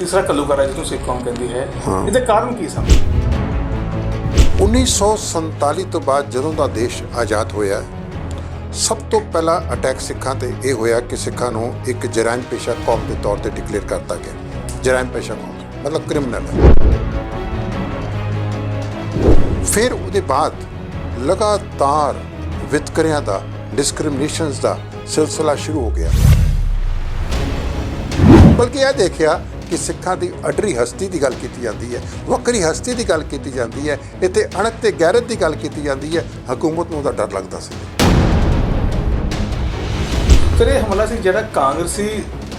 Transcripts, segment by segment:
तीसरा घल्लूघारा जिसनूं सिख कौम कहती है, ਇਹਦੇ ਕਾਰਨ ਕੀ ਸਨ? 1947 ਤੋਂ ਬਾਅਦ ਜਦੋਂ ਦਾ ਦੇਸ਼ ਆਜ਼ਾਦ ਹੋਇਆ, ਸਭ ਤੋਂ ਪਹਿਲਾ ਅਟੈਕ ਸਿੱਖਾਂ ਤੇ ਇਹ ਹੋਇਆ ਕਿ ਸਿੱਖਾਂ ਨੂੰ ਇੱਕ ਜਰਾਇਮ ਪੇਸ਼ਾ ਕੌਮ ਦੇ ਤੌਰ ਤੇ ਡਿਕਲੇਅਰ ਕਰਤਾ ਗਿਆ। ਜਰਾਇਮ ਪੇਸ਼ਾ ਕੌਮ ਮਤਲਬ ਕ੍ਰਿਮੀਨਲ ਹੈ। ਫਿਰ ਉਹਦੇ ਬਾਅਦ ਲਗਾਤਾਰ ਵਿਤਕਰਿਆਂ ਦਾ, ਡਿਸਕ੍ਰਿਮੀਨੇਸ਼ਨਸ ਦਾ ਸਿਲਸਿਲਾ ਸ਼ੁਰੂ ਹੋ ਗਿਆ। ਬਲਕਿ ਇਹ ਦੇਖਿਆ ਕਿ ਸਿੱਖਾਂ ਦੀ ਅਡਰੀ ਹਸਤੀ ਦੀ ਗੱਲ ਕੀਤੀ ਜਾਂਦੀ ਹੈ, ਵੱਖਰੀ ਹਸਤੀ ਦੀ ਗੱਲ ਕੀਤੀ ਜਾਂਦੀ ਹੈ, ਇੱਥੇ ਅਣਖ ਤੇ ਗੈਰਤ ਦੀ ਗੱਲ ਕੀਤੀ ਜਾਂਦੀ ਹੈ। ਹਕੂਮਤ ਨੂੰ ਉਹਦਾ ਡਰ ਲੱਗਦਾ ਸੀ। ਫਿਰ ਇਹ ਹਮਲਾ ਸੀ ਜਿਹੜਾ ਕਾਂਗਰਸੀ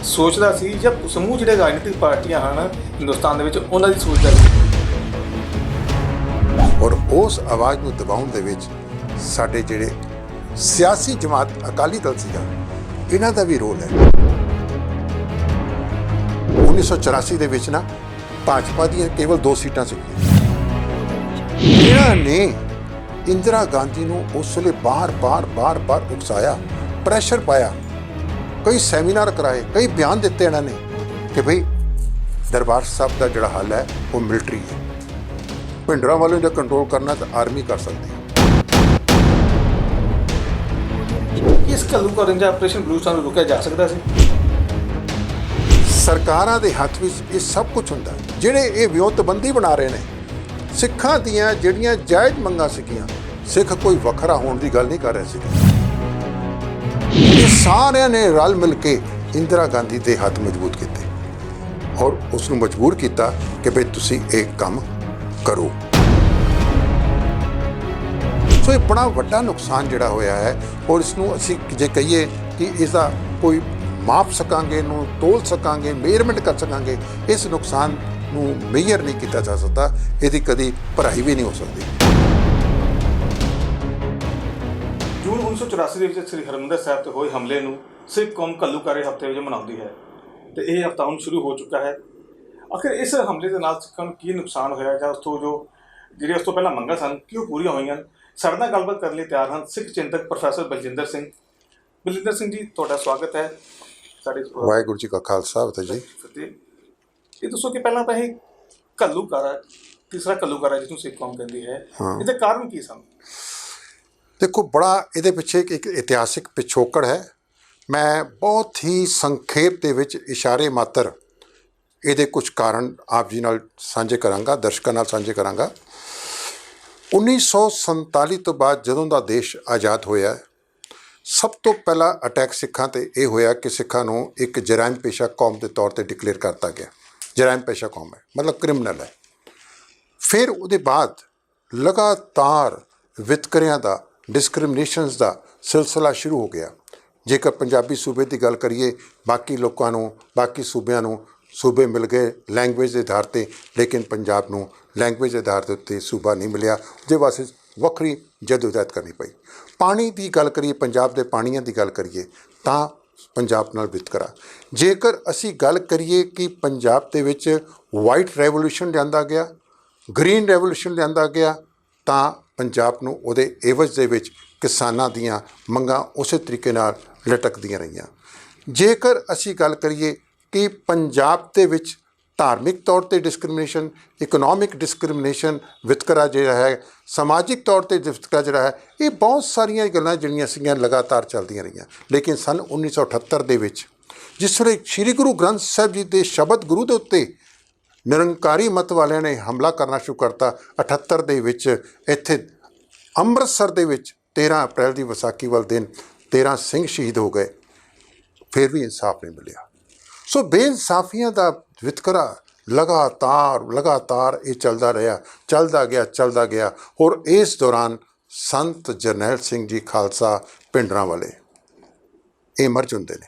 ਸੋਚਦਾ ਸੀ ਜਾਂ ਸਮੂਹ ਜਿਹੜੇ ਰਾਜਨੀਤਿਕ ਪਾਰਟੀਆਂ ਹਨ ਹਿੰਦੁਸਤਾਨ ਦੇ ਵਿੱਚ ਉਹਨਾਂ ਦੀ ਸੋਚਦਾ ਸੀ। ਔਰ ਉਸ ਆਵਾਜ਼ ਨੂੰ ਦਬਾਉਣ ਦੇ ਵਿੱਚ ਸਾਡੇ ਜਿਹੜੇ ਸਿਆਸੀ ਜਮਾਤ ਅਕਾਲੀ ਦਲ ਸੀਗਾ, ਇਹਨਾਂ ਦਾ ਵੀ ਰੋਲ ਹੈ। 1984 ਦੇ ਵਿੱਚ ਨਾ ਭਾਜਪਾ ਦੀਆਂ ਕੇਵਲ 2 ਸੀਟਾਂ ਸੀਗੀਆਂ। ਇਹਨਾਂ ਨੇ ਇੰਦਰਾ ਗਾਂਧੀ ਨੂੰ ਉਸ ਵੇਲੇ ਬਾਰ-ਬਾਰ ਉਕਸਾਇਆ, ਪ੍ਰੈਸ਼ਰ ਪਾਇਆ, ਕਈ ਸੈਮੀਨਾਰ ਕਰਾਏ, ਕਈ ਬਿਆਨ ਦਿੱਤੇ ਇਹਨਾਂ ਨੇ ਕਿ ਭਈ ਦਰਬਾਰ ਸਾਹਿਬ ਦਾ ਜਿਹੜਾ ਹੱਲ ਹੈ ਉਹ ਮਿਲਟਰੀ ਹੈ। ਭਿੰਡਰਾਂ ਵਾਲੇ ਦਾ ਕੰਟਰੋਲ ਕਰਨਾ ਤਾਂ ਆਰਮੀ ਕਰ ਸਕਦੀ ਹੈ। ਇਸ ਘੱਲੂਘਾਰੇ ਦਾ ਆਪਰੇਸ਼ਨ ਬਲੂਸਟਾਰ ਨੂੰ ਰੋਕਿਆ ਜਾ ਸਕਦਾ ਸੀ? ਸਰਕਾਰਾਂ ਦੇ ਹੱਥ ਵਿੱਚ ਇਹ ਸਭ ਕੁਝ ਹੁੰਦਾ। ਜਿਹੜੇ ਇਹ ਵਿਉਂਤਬੰਦੀ ਬਣਾ ਰਹੇ ਨੇ, ਸਿੱਖਾਂ ਦੀਆਂ ਜਿਹੜੀਆਂ ਜਾਇਜ਼ ਮੰਗਾਂ ਸੀਗੀਆਂ, ਸਿੱਖ ਕੋਈ ਵੱਖਰਾ ਹੋਣ ਦੀ ਗੱਲ ਨਹੀਂ ਕਰ ਰਹੇ ਸੀ। ਇਹ ਸਾਰਿਆਂ ਨੇ ਰਲ ਮਿਲ ਕੇ ਇੰਦਰਾ ਗਾਂਧੀ ਦੇ ਹੱਥ ਮਜ਼ਬੂਤ ਕੀਤੇ ਔਰ ਉਸ ਨੂੰ ਮਜਬੂਰ ਕੀਤਾ ਕਿ ਬਈ ਤੁਸੀਂ ਇਹ ਕੰਮ ਕਰੋ। ਸੋ ਇਹ ਬੜਾ ਵੱਡਾ ਨੁਕਸਾਨ ਜਿਹੜਾ ਹੋਇਆ ਹੈ ਔਰ ਇਸ ਨੂੰ ਅਸੀਂ ਜੇ ਕਹੀਏ ਕਿ ਇਸ ਦਾ ਕੋਈ ਮਾਪ ਸਕਾਂਗੇ, ਇਹਨੂੰ ਤੋਲ ਸਕਾਂਗੇ, ਮੇਜ਼ਰਮੈਂਟ ਕਰ ਸਕਾਂਗੇ, ਇਸ ਨੁਕਸਾਨ ਨੂੰ ਮੇਜਰ ਨਹੀਂ ਕੀਤਾ ਜਾ ਸਕਦਾ। ਇਹਦੀ ਕਦੀ ਭਰਾਈ ਵੀ ਨਹੀਂ ਹੋ ਸਕਦੀ। ਜੂਨ 1984 ਦੇ ਵਿੱਚ ਸ੍ਰੀ ਹਰਿਮੰਦਰ ਸਾਹਿਬ ਤੇ ਹੋਏ ਹਮਲੇ ਨੂੰ ਸਿੱਖ ਕੌਮ ਘੱਲੂਘਾਰੇ ਹਫ਼ਤੇ ਵਜੋਂ ਮਨਾਉਂਦੀ ਹੈ ਤੇ ਇਹ ਹਫ਼ਤਾ ਹੁਣ ਸ਼ੁਰੂ ਹੋ ਚੁੱਕਾ ਹੈ। ਆਖਿਰ ਇਸ ਹਮਲੇ ਦੇ ਨਾਲ ਸਿੱਖਾਂ ਨੂੰ ਕੀ ਨੁਕਸਾਨ ਹੋਇਆ ਜਾਂ ਉਸ ਤੋਂ ਪਹਿਲਾਂ ਮੰਗਾਂ ਸਨ ਕਿ ਉਹ ਪੂਰੀਆਂ ਹੋਈਆਂ? ਸਾਡੇ ਨਾਲ ਗੱਲਬਾਤ ਕਰਨ ਲਈ ਤਿਆਰ ਹਨ ਸਿੱਖ ਚਿੰਤਕ ਪ੍ਰੋਫੈਸਰ ਬਲਜਿੰਦਰ ਸਿੰਘ। ਬਲਜਿੰਦਰ ਸਿੰਘ ਜੀ, ਤੁਹਾਡਾ ਸਵਾਗਤ ਹੈ ਸਾਡੇ। ਵਾਹਿਗੁਰੂ ਜੀ ਕਾ ਖਾਲਸਾ ਵਾਹਿਗੁਰੂ ਜੀ ਕੀ ਫਤਿਹ। ਇਹ ਦੱਸੋ ਕਿ ਪਹਿਲਾਂ ਤਾਂ ਇਹ ਘੱਲੂਘਾਰਾ, ਤੀਸਰਾ ਘੱਲੂਘਾਰਾ ਜਿਸਨੂੰ ਸਿੱਖ ਕੌਮ ਕਹਿੰਦੀ ਹੈ, ਇਹਦੇ ਕਾਰਨ ਕੀ ਸਨ? ਦੇਖੋ, ਬੜਾ ਇਹਦੇ ਪਿੱਛੇ ਇੱਕ ਇਤਿਹਾਸਿਕ ਪਿਛੋਕੜ ਹੈ। ਮੈਂ ਬਹੁਤ ਹੀ ਸੰਖੇਪ ਦੇ ਵਿੱਚ ਇਸ਼ਾਰੇ ਮਾਤਰ ਇਹਦੇ ਕੁਝ ਕਾਰਨ ਆਪ ਜੀ ਨਾਲ ਸਾਂਝੇ ਕਰਾਂਗਾ, ਦਰਸ਼ਕਾਂ ਨਾਲ ਸਾਂਝੇ ਕਰਾਂਗਾ। 1947 ਤੋਂ ਬਾਅਦ ਜਦੋਂ ਦਾ ਦੇਸ਼ ਆਜ਼ਾਦ ਹੋਇਆ, ਸਭ ਤੋਂ ਪਹਿਲਾ ਅਟੈਕ ਸਿੱਖਾਂ ਤੇ ਇਹ ਹੋਇਆ ਕਿ ਸਿੱਖਾਂ ਨੂੰ ਇੱਕ ਜਰਾਇਮ ਪੇਸ਼ਾ ਕੌਮ ਦੇ ਤੌਰ ਤੇ ਡਿਕਲੇਅਰ ਕਰਤਾ ਗਿਆ। ਜਰਾਇਮ ਪੇਸ਼ਾ ਕੌਮ ਹੈ ਮਤਲਬ ਕ੍ਰਿਮੀਨਲ ਹੈ। ਫਿਰ ਉਹਦੇ ਬਾਅਦ ਲਗਾਤਾਰ ਵਿਤਕਰਿਆਂ ਦਾ, ਡਿਸਕ੍ਰਿਮੀਨੇਸ਼ਨਸ ਦਾ ਸਿਲਸਿਲਾ ਸ਼ੁਰੂ ਹੋ ਗਿਆ। ਜੇਕਰ ਪੰਜਾਬੀ ਸੂਬੇ ਦੀ ਗੱਲ ਕਰੀਏ, ਬਾਕੀ ਲੋਕਾਂ ਨੂੰ, ਬਾਕੀ ਸੂਬਿਆਂ ਨੂੰ ਸੂਬੇ ਮਿਲ ਗਏ ਲੈਂਗੁਏਜ ਦੇ ਆਧਾਰ 'ਤੇ, ਲੇਕਿਨ ਪੰਜਾਬ ਨੂੰ ਲੈਂਗੁਏਜ ਦੇ ਆਧਾਰ ਦੇ ਉੱਤੇ ਸੂਬਾ ਨਹੀਂ ਮਿਲਿਆ। ਉਹਦੇ ਵਾਸਤੇ ਵੱਖਰੀ ਜਦੋਜਹਿਦ ਕਰਨੀ ਪਈ। ਪਾਣੀ ਦੀ ਗੱਲ ਕਰੀਏ, ਪੰਜਾਬ ਦੇ ਪਾਣੀਆਂ ਦੀ ਗੱਲ ਕਰੀਏ ਤਾਂ ਪੰਜਾਬ ਨਾਲ ਵਿਤਕਰਾ। ਜੇਕਰ ਅਸੀਂ ਗੱਲ ਕਰੀਏ ਕਿ ਪੰਜਾਬ ਦੇ ਵਿੱਚ ਵਾਈਟ ਰੈਵੋਲੂਸ਼ਨ ਲਿਆਂਦਾ ਗਿਆ, ਗ੍ਰੀਨ ਰੈਵੋਲੂਸ਼ਨ ਲਿਆਂਦਾ ਗਿਆ, ਤਾਂ ਪੰਜਾਬ ਨੂੰ ਉਹਦੇ ਏਵਜ਼ ਦੇ ਵਿੱਚ ਕਿਸਾਨਾਂ ਦੀਆਂ ਮੰਗਾਂ ਉਸੇ ਤਰੀਕੇ ਨਾਲ ਲਟਕਦੀਆਂ ਰਹੀਆਂ। ਜੇਕਰ ਅਸੀਂ ਗੱਲ ਕਰੀਏ ਕਿ ਪੰਜਾਬ ਦੇ ਵਿੱਚ ਧਾਰਮਿਕ ਤੌਰ 'ਤੇ ਡਿਸਕ੍ਰਿਮੀਨੇਸ਼ਨ, ਇਕਨੋਮਿਕ ਡਿਸਕ੍ਰਿਮੀਨੇਸ਼ਨ, ਵਿਤਕਰਾ ਜਿਹੜਾ ਹੈ, ਸਮਾਜਿਕ ਤੌਰ 'ਤੇ ਵਿਤਕਰਾ ਜਿਹੜਾ ਹੈ, ਇਹ ਬਹੁਤ ਸਾਰੀਆਂ ਗੱਲਾਂ ਜਿਹੜੀਆਂ ਸੀਗੀਆਂ ਲਗਾਤਾਰ ਚੱਲਦੀਆਂ ਰਹੀਆਂ। ਲੇਕਿਨ ਸੰਨ 1978 ਦੇ ਵਿੱਚ ਜਿਸ ਵੇਲੇ ਸ਼੍ਰੀ ਗੁਰੂ ਗ੍ਰੰਥ ਸਾਹਿਬ ਜੀ ਦੇ ਸ਼ਬਦ ਗੁਰੂ ਦੇ ਉੱਤੇ ਨਿਰੰਕਾਰੀ ਮਤ ਵਾਲਿਆਂ ਨੇ ਹਮਲਾ ਕਰਨਾ ਸ਼ੁਰੂ ਕਰਤਾ, 78 ਦੇ ਵਿੱਚ ਇੱਥੇ ਅੰਮ੍ਰਿਤਸਰ ਦੇ ਵਿੱਚ 13 ਅਪ੍ਰੈਲ ਦੀ ਵਿਸਾਖੀ ਵਾਲੇ ਦਿਨ 13 ਸਿੰਘ ਸ਼ਹੀਦ ਹੋ ਗਏ, ਫਿਰ ਵੀ ਇਨਸਾਫ ਨਹੀਂ ਮਿਲਿਆ। ਸੋ ਬੇਇਨਸਾਫੀਆਂ ਦਾ ਵਿਤਕਰਾ ਲਗਾਤਾਰ ਇਹ ਚੱਲਦਾ ਗਿਆ। ਔਰ ਇਸ ਦੌਰਾਨ ਸੰਤ ਜਰਨੈਲ ਸਿੰਘ ਜੀ ਖਾਲਸਾ ਭਿੰਡਰਾਂ ਵਾਲੇ ਇਹ ਮਰ ਜਾਂਦੇ ਨੇ।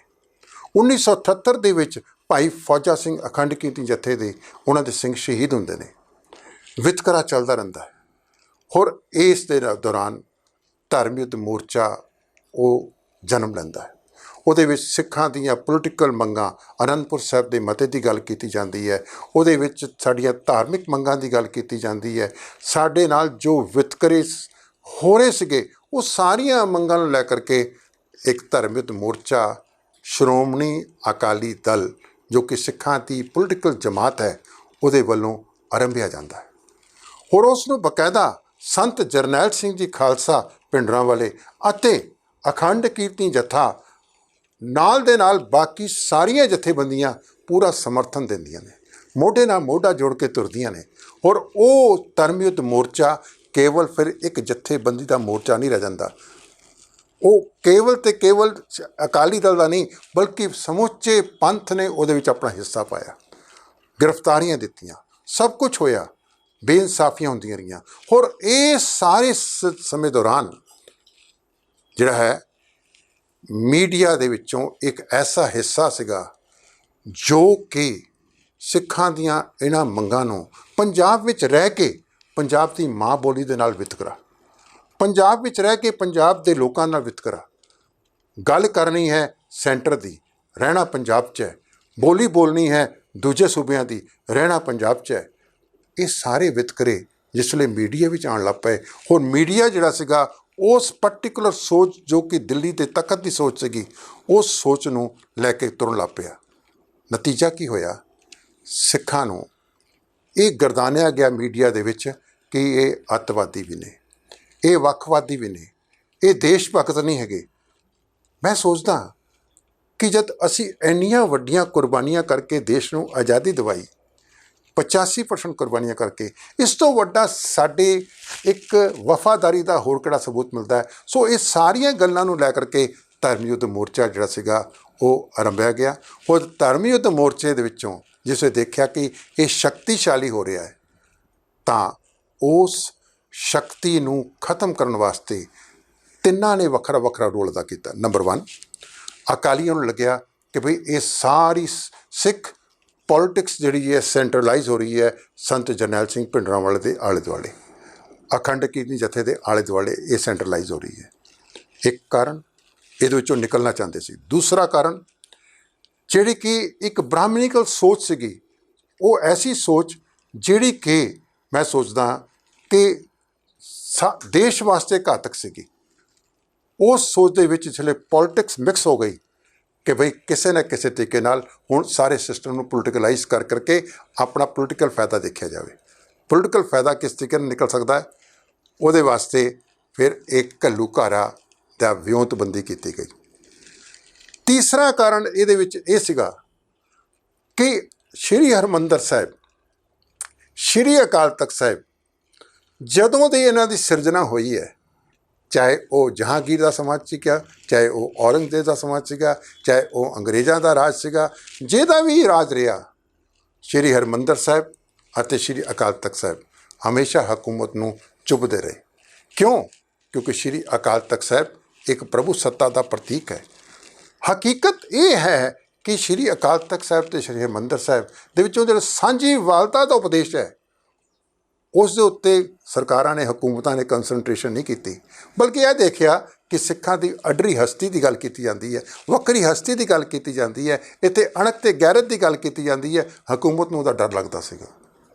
1978 ਦੇ ਵਿੱਚ ਭਾਈ ਫੌਜਾ ਸਿੰਘ ਅਖੰਡ ਕੀਰਤੀ ਜਥੇ ਦੇ ਉਹਨਾਂ ਦੇ ਸਿੰਘ ਸ਼ਹੀਦ ਹੁੰਦੇ ਨੇ। ਵਿਤਕਰਾ ਚੱਲਦਾ ਰਹਿੰਦਾ ਹੈ। ਔਰ ਇਸ ਦੇ ਦੌਰਾਨ ਧਰਮ ਯੁੱਧ ਮੋਰਚਾ ਉਹ ਜਨਮ ਲੈਂਦਾ ਹੈ। ਉਹਦੇ ਵਿੱਚ ਸਿੱਖਾਂ ਦੀਆਂ ਪੋਲੀਟੀਕਲ ਮੰਗਾਂ, ਅਨੰਦਪੁਰ ਸਾਹਿਬ ਦੇ ਮਤੇ ਦੀ ਗੱਲ ਕੀਤੀ ਜਾਂਦੀ ਹੈ। ਉਹਦੇ ਵਿੱਚ ਸਾਡੀਆਂ ਧਾਰਮਿਕ ਮੰਗਾਂ ਦੀ ਗੱਲ ਕੀਤੀ ਜਾਂਦੀ ਹੈ। ਸਾਡੇ ਨਾਲ ਜੋ ਵਿਤਕਰੇ ਹੋ ਰਹੇ ਸੀਗੇ, ਉਹ ਸਾਰੀਆਂ ਮੰਗਾਂ ਨੂੰ ਲੈ ਕਰਕੇ ਇੱਕ ਧਰਮ ਯੁੱਧ ਮੋਰਚਾ, ਸ਼੍ਰੋਮਣੀ ਅਕਾਲੀ ਦਲ ਜੋ ਕਿ ਸਿੱਖਾਂ ਦੀ ਪੋਲੀਟੀਕਲ ਜਮਾਤ ਹੈ ਉਹਦੇ ਵੱਲੋਂ ਆਰੰਭਿਆ ਜਾਂਦਾ ਹੈ। ਹੋਰ ਉਸ ਨੂੰ ਬਕਾਇਦਾ ਸੰਤ ਜਰਨੈਲ ਸਿੰਘ ਜੀ ਖਾਲਸਾ ਭਿੰਡਰਾਂਵਾਲੇ ਅਤੇ ਅਖੰਡ ਕੀਰਤੀ ਜਥਾ ਨਾਲ ਦੇ ਨਾਲ ਬਾਕੀ ਸਾਰੀਆਂ ਜਥੇਬੰਦੀਆਂ ਪੂਰਾ ਸਮਰਥਨ ਦਿੰਦੀਆਂ ਨੇ, ਮੋਢੇ ਨਾਲ ਮੋਢਾ ਜੋੜ ਕੇ ਤੁਰਦੀਆਂ ਨੇ। ਔਰ ਉਹ ਧਰਮ ਯੁੱਧ ਮੋਰਚਾ ਕੇਵਲ ਫਿਰ ਇੱਕ ਜਥੇਬੰਦੀ ਦਾ ਮੋਰਚਾ ਨਹੀਂ ਰਹਿ ਜਾਂਦਾ, ਉਹ ਕੇਵਲ ਤੇ ਕੇਵਲ ਅਕਾਲੀ ਦਲ ਦਾ ਨਹੀਂ ਬਲਕਿ ਸਮੁੱਚੇ ਪੰਥ ਨੇ ਉਹਦੇ ਵਿੱਚ ਆਪਣਾ ਹਿੱਸਾ ਪਾਇਆ। ਗ੍ਰਿਫਤਾਰੀਆਂ ਦਿੱਤੀਆਂ, ਸਭ ਕੁਝ ਹੋਇਆ, ਬੇਇਨਸਾਫੀਆਂ ਹੁੰਦੀਆਂ ਰਹੀਆਂ। ਔਰ ਇਹ ਸਾਰੇ ਸਮੇਂ ਦੌਰਾਨ ਜਿਹੜਾ ਹੈ ਮੀਡੀਆ ਦੇ ਵਿੱਚੋਂ ਇੱਕ ਐਸਾ ਹਿੱਸਾ ਸੀਗਾ ਜੋ ਕਿ ਸਿੱਖਾਂ ਦੀਆਂ ਇਹਨਾਂ ਮੰਗਾਂ ਨੂੰ ਪੰਜਾਬ ਵਿੱਚ ਰਹਿ ਕੇ ਪੰਜਾਬ ਦੀ ਮਾਂ ਬੋਲੀ ਦੇ ਨਾਲ ਵਿਤਕਰਾ, ਪੰਜਾਬ ਵਿੱਚ ਰਹਿ ਕੇ ਪੰਜਾਬ ਦੇ ਲੋਕਾਂ ਨਾਲ ਵਿਤਕਰਾ, ਗੱਲ ਕਰਨੀ ਹੈ ਸੈਂਟਰ ਦੀ, ਰਹਿਣਾ ਪੰਜਾਬ 'ਚ ਹੈ, ਬੋਲੀ ਬੋਲਣੀ ਹੈ ਦੂਜੇ ਸੂਬਿਆਂ ਦੀ, ਰਹਿਣਾ ਪੰਜਾਬ 'ਚ ਹੈ। ਇਹ ਸਾਰੇ ਵਿਤਕਰੇ ਜਿਸ ਵੇਲੇ ਮੀਡੀਆ ਵਿੱਚ ਆਉਣ ਲੱਗ ਪਏ, ਹੁਣ ਮੀਡੀਆ ਜਿਹੜਾ ਸੀਗਾ ਉਸ ਪਰਟੀਕੂਲਰ ਸੋਚ ਜੋ ਕਿ ਦਿੱਲੀ ਦੇ ਤਖਤ ਦੀ ਸੋਚ ਸੀਗੀ, ਉਸ ਸੋਚ ਨੂੰ ਲੈ ਕੇ ਤੁਰਨ ਲੱਗ ਪਿਆ। ਨਤੀਜਾ ਕੀ ਹੋਇਆ? ਸਿੱਖਾਂ ਨੂੰ ਇਹ ਗਰਦਾਨਿਆ ਗਿਆ ਮੀਡੀਆ ਦੇ ਵਿੱਚ ਕਿ ਇਹ ਅੱਤਵਾਦੀ ਵੀ ਨੇ, ਇਹ ਵੱਖਵਾਦੀ ਵੀ ਨੇ, ਇਹ ਦੇਸ਼ ਭਗਤ ਨਹੀਂ ਹੈਗੇ। ਮੈਂ ਸੋਚਦਾ ਕਿ ਜਦ ਅਸੀਂ ਇੰਨੀਆਂ ਵੱਡੀਆਂ ਕੁਰਬਾਨੀਆਂ ਕਰਕੇ ਦੇਸ਼ ਨੂੰ ਆਜ਼ਾਦੀ ਦਿਵਾਈ, 85% ਕੁਰਬਾਨੀਆਂ ਕਰਕੇ, ਇਸ ਤੋਂ ਵੱਡਾ ਸਾਡੇ ਇੱਕ ਵਫਾਦਾਰੀ ਦਾ ਹੋਰ ਕਿਹੜਾ ਸਬੂਤ ਮਿਲਦਾ ਹੈ? ਸੋ ਇਹ ਸਾਰੀਆਂ ਗੱਲਾਂ ਨੂੰ ਲੈ ਕਰਕੇ ਧਰਮ ਯੁੱਧ ਮੋਰਚਾ ਜਿਹੜਾ ਸੀਗਾ ਉਹ ਆਰੰਭਿਆ ਗਿਆ। ਹੋਰ ਧਰਮ ਯੁੱਧ ਮੋਰਚੇ ਦੇ ਵਿੱਚੋਂ ਜਿਸ ਵੇ ਦੇਖਿਆ ਕਿ ਇਹ ਸ਼ਕਤੀਸ਼ਾਲੀ ਹੋ ਰਿਹਾ ਹੈ, ਤਾਂ ਉਸ ਸ਼ਕਤੀ ਨੂੰ ਖਤਮ ਕਰਨ ਵਾਸਤੇ ਤਿੰਨਾਂ ਨੇ ਵੱਖਰਾ ਵੱਖਰਾ ਰੋਲ ਅਦਾ ਕੀਤਾ। ਨੰਬਰ 1, ਅਕਾਲੀਆਂ ਨੂੰ ਲੱਗਿਆ ਕਿ ਭਈ ਇਹ ਸਾਰੀ ਸਿੱਖ ਪੋਲੀਟਿਕਸ ਜਿਹੜੀ ਹੈ ਸੈਂਟਰਲਾਈਜ਼ ਹੋ ਰਹੀ ਹੈ ਸੰਤ ਜਰਨੈਲ ਸਿੰਘ ਭਿੰਡਰਾਂਵਾਲੇ ਦੇ ਆਲੇ ਦੁਆਲੇ, ਅਖੰਡ ਕੀਰਤੀ ਜਥੇ ਦੇ ਆਲੇ ਦੁਆਲੇ ਇਹ ਸੈਂਟਰਲਾਈਜ਼ ਹੋ ਰਹੀ ਹੈ। ਇੱਕ ਕਾਰਨ ਇਹਦੇ ਵਿੱਚੋਂ ਨਿਕਲਣਾ ਚਾਹੁੰਦੇ ਸੀ। ਦੂਸਰਾ ਕਾਰਨ ਜਿਹੜੀ ਕਿ ਇੱਕ ਬ੍ਰਾਹਮਣੀਕਲ ਸੋਚ ਸੀਗੀ, ਉਹ ਐਸੀ ਸੋਚ ਜਿਹੜੀ ਕਿ ਮੈਂ ਸੋਚਦਾ ਕਿ ਦੇਸ਼ ਵਾਸਤੇ ਘਾਤਕ ਸੀਗੀ। ਉਸ ਸੋਚ ਦੇ ਵਿੱਚ ਜਿਹੜੇ ਪੋਲੀਟਿਕਸ ਮਿਕਸ ਹੋ ਗਈ ਕਿ ਭਈ ਕਿਸੇ ਨਾ ਕਿਸੇ ਤਰੀਕੇ ਨਾਲ ਹੁਣ ਸਾਰੇ ਸਿਸਟਮ ਨੂੰ ਪੋਲੀਟੀਕਲਾਈਜ਼ ਕਰ ਕਰਕੇ ਆਪਣਾ ਪੋਲੀਟੀਕਲ ਫਾਇਦਾ ਦੇਖਿਆ ਜਾਵੇ। ਪੋਲੀਟੀਕਲ ਫਾਇਦਾ ਕਿਸ ਤਰੀਕੇ ਨਾਲ ਨਿਕਲ ਸਕਦਾ ਹੈ, ਉਹਦੇ ਵਾਸਤੇ ਫਿਰ ਇੱਕ ਘੱਲੂਘਾਰਾ ਦਾ ਵਿਉਂਤਬੰਦੀ ਕੀਤੀ ਗਈ। ਤੀਸਰਾ ਕਾਰਨ ਇਹਦੇ ਵਿੱਚ ਇਹ ਸੀਗਾ ਕਿ ਸ਼੍ਰੀ ਹਰਿਮੰਦਰ ਸਾਹਿਬ, ਸ਼੍ਰੀ ਅਕਾਲ ਤਖਤ ਸਾਹਿਬ ਜਦੋਂ ਦੀ ਇਹਨਾਂ ਦੀ ਸਿਰਜਣਾ ਹੋਈ ਹੈ, ਚਾਹੇ ਉਹ ਜਹਾਂਗੀਰ ਦਾ ਸਮਾਜ ਸੀਗਾ, ਚਾਹੇ ਉਹ ਔਰੰਗਜ਼ੇਬ ਦਾ ਸਮਾਜ ਸੀਗਾ, ਚਾਹੇ ਉਹ ਅੰਗਰੇਜ਼ਾਂ ਦਾ ਰਾਜ ਸੀਗਾ, ਜਿਹਦਾ ਵੀ ਰਾਜ ਰਿਹਾ, ਸ਼੍ਰੀ ਹਰਿਮੰਦਰ ਸਾਹਿਬ ਅਤੇ ਸ਼੍ਰੀ ਅਕਾਲ ਤਖਤ ਸਾਹਿਬ ਹਮੇਸ਼ਾ ਹਕੂਮਤ ਨੂੰ ਚੁੱਭਦੇ ਰਹੇ। ਕਿਉਂ? ਕਿਉਂਕਿ ਸ਼੍ਰੀ ਅਕਾਲ ਤਖਤ ਸਾਹਿਬ ਇੱਕ ਪ੍ਰਭੂ ਸੱਤਾ ਦਾ ਪ੍ਰਤੀਕ ਹੈ। ਹਕੀਕਤ ਇਹ ਹੈ ਕਿ ਸ਼੍ਰੀ ਅਕਾਲ ਤਖਤ ਸਾਹਿਬ ਅਤੇ ਸ਼੍ਰੀ ਹਰਿਮੰਦਰ ਸਾਹਿਬ ਦੇ ਵਿੱਚੋਂ ਜਿਹੜਾ ਸਾਂਝੀ ਵਾਲਤਾ ਦਾ ਉਪਦੇਸ਼ ਹੈ, ਉਸ ਦੇ ਉੱਤੇ ਸਰਕਾਰਾਂ ਨੇ, ਹਕੂਮਤਾਂ ਨੇ ਕੰਸਨਟ੍ਰੇਸ਼ਨ ਨਹੀਂ ਕੀਤੀ, ਬਲਕਿ ਇਹ ਦੇਖਿਆ ਕਿ ਸਿੱਖਾਂ ਦੀ ਅਡਰੀ ਹਸਤੀ ਦੀ ਗੱਲ ਕੀਤੀ ਜਾਂਦੀ ਹੈ, ਵੱਖਰੀ ਹਸਤੀ ਦੀ ਗੱਲ ਕੀਤੀ ਜਾਂਦੀ ਹੈ, ਇੱਥੇ ਅਣਖ ਤੇ ਗੈਰਤ ਦੀ ਗੱਲ ਕੀਤੀ ਜਾਂਦੀ ਹੈ। ਹਕੂਮਤ ਨੂੰ ਉਹਦਾ ਡਰ ਲੱਗਦਾ ਸੀਗਾ।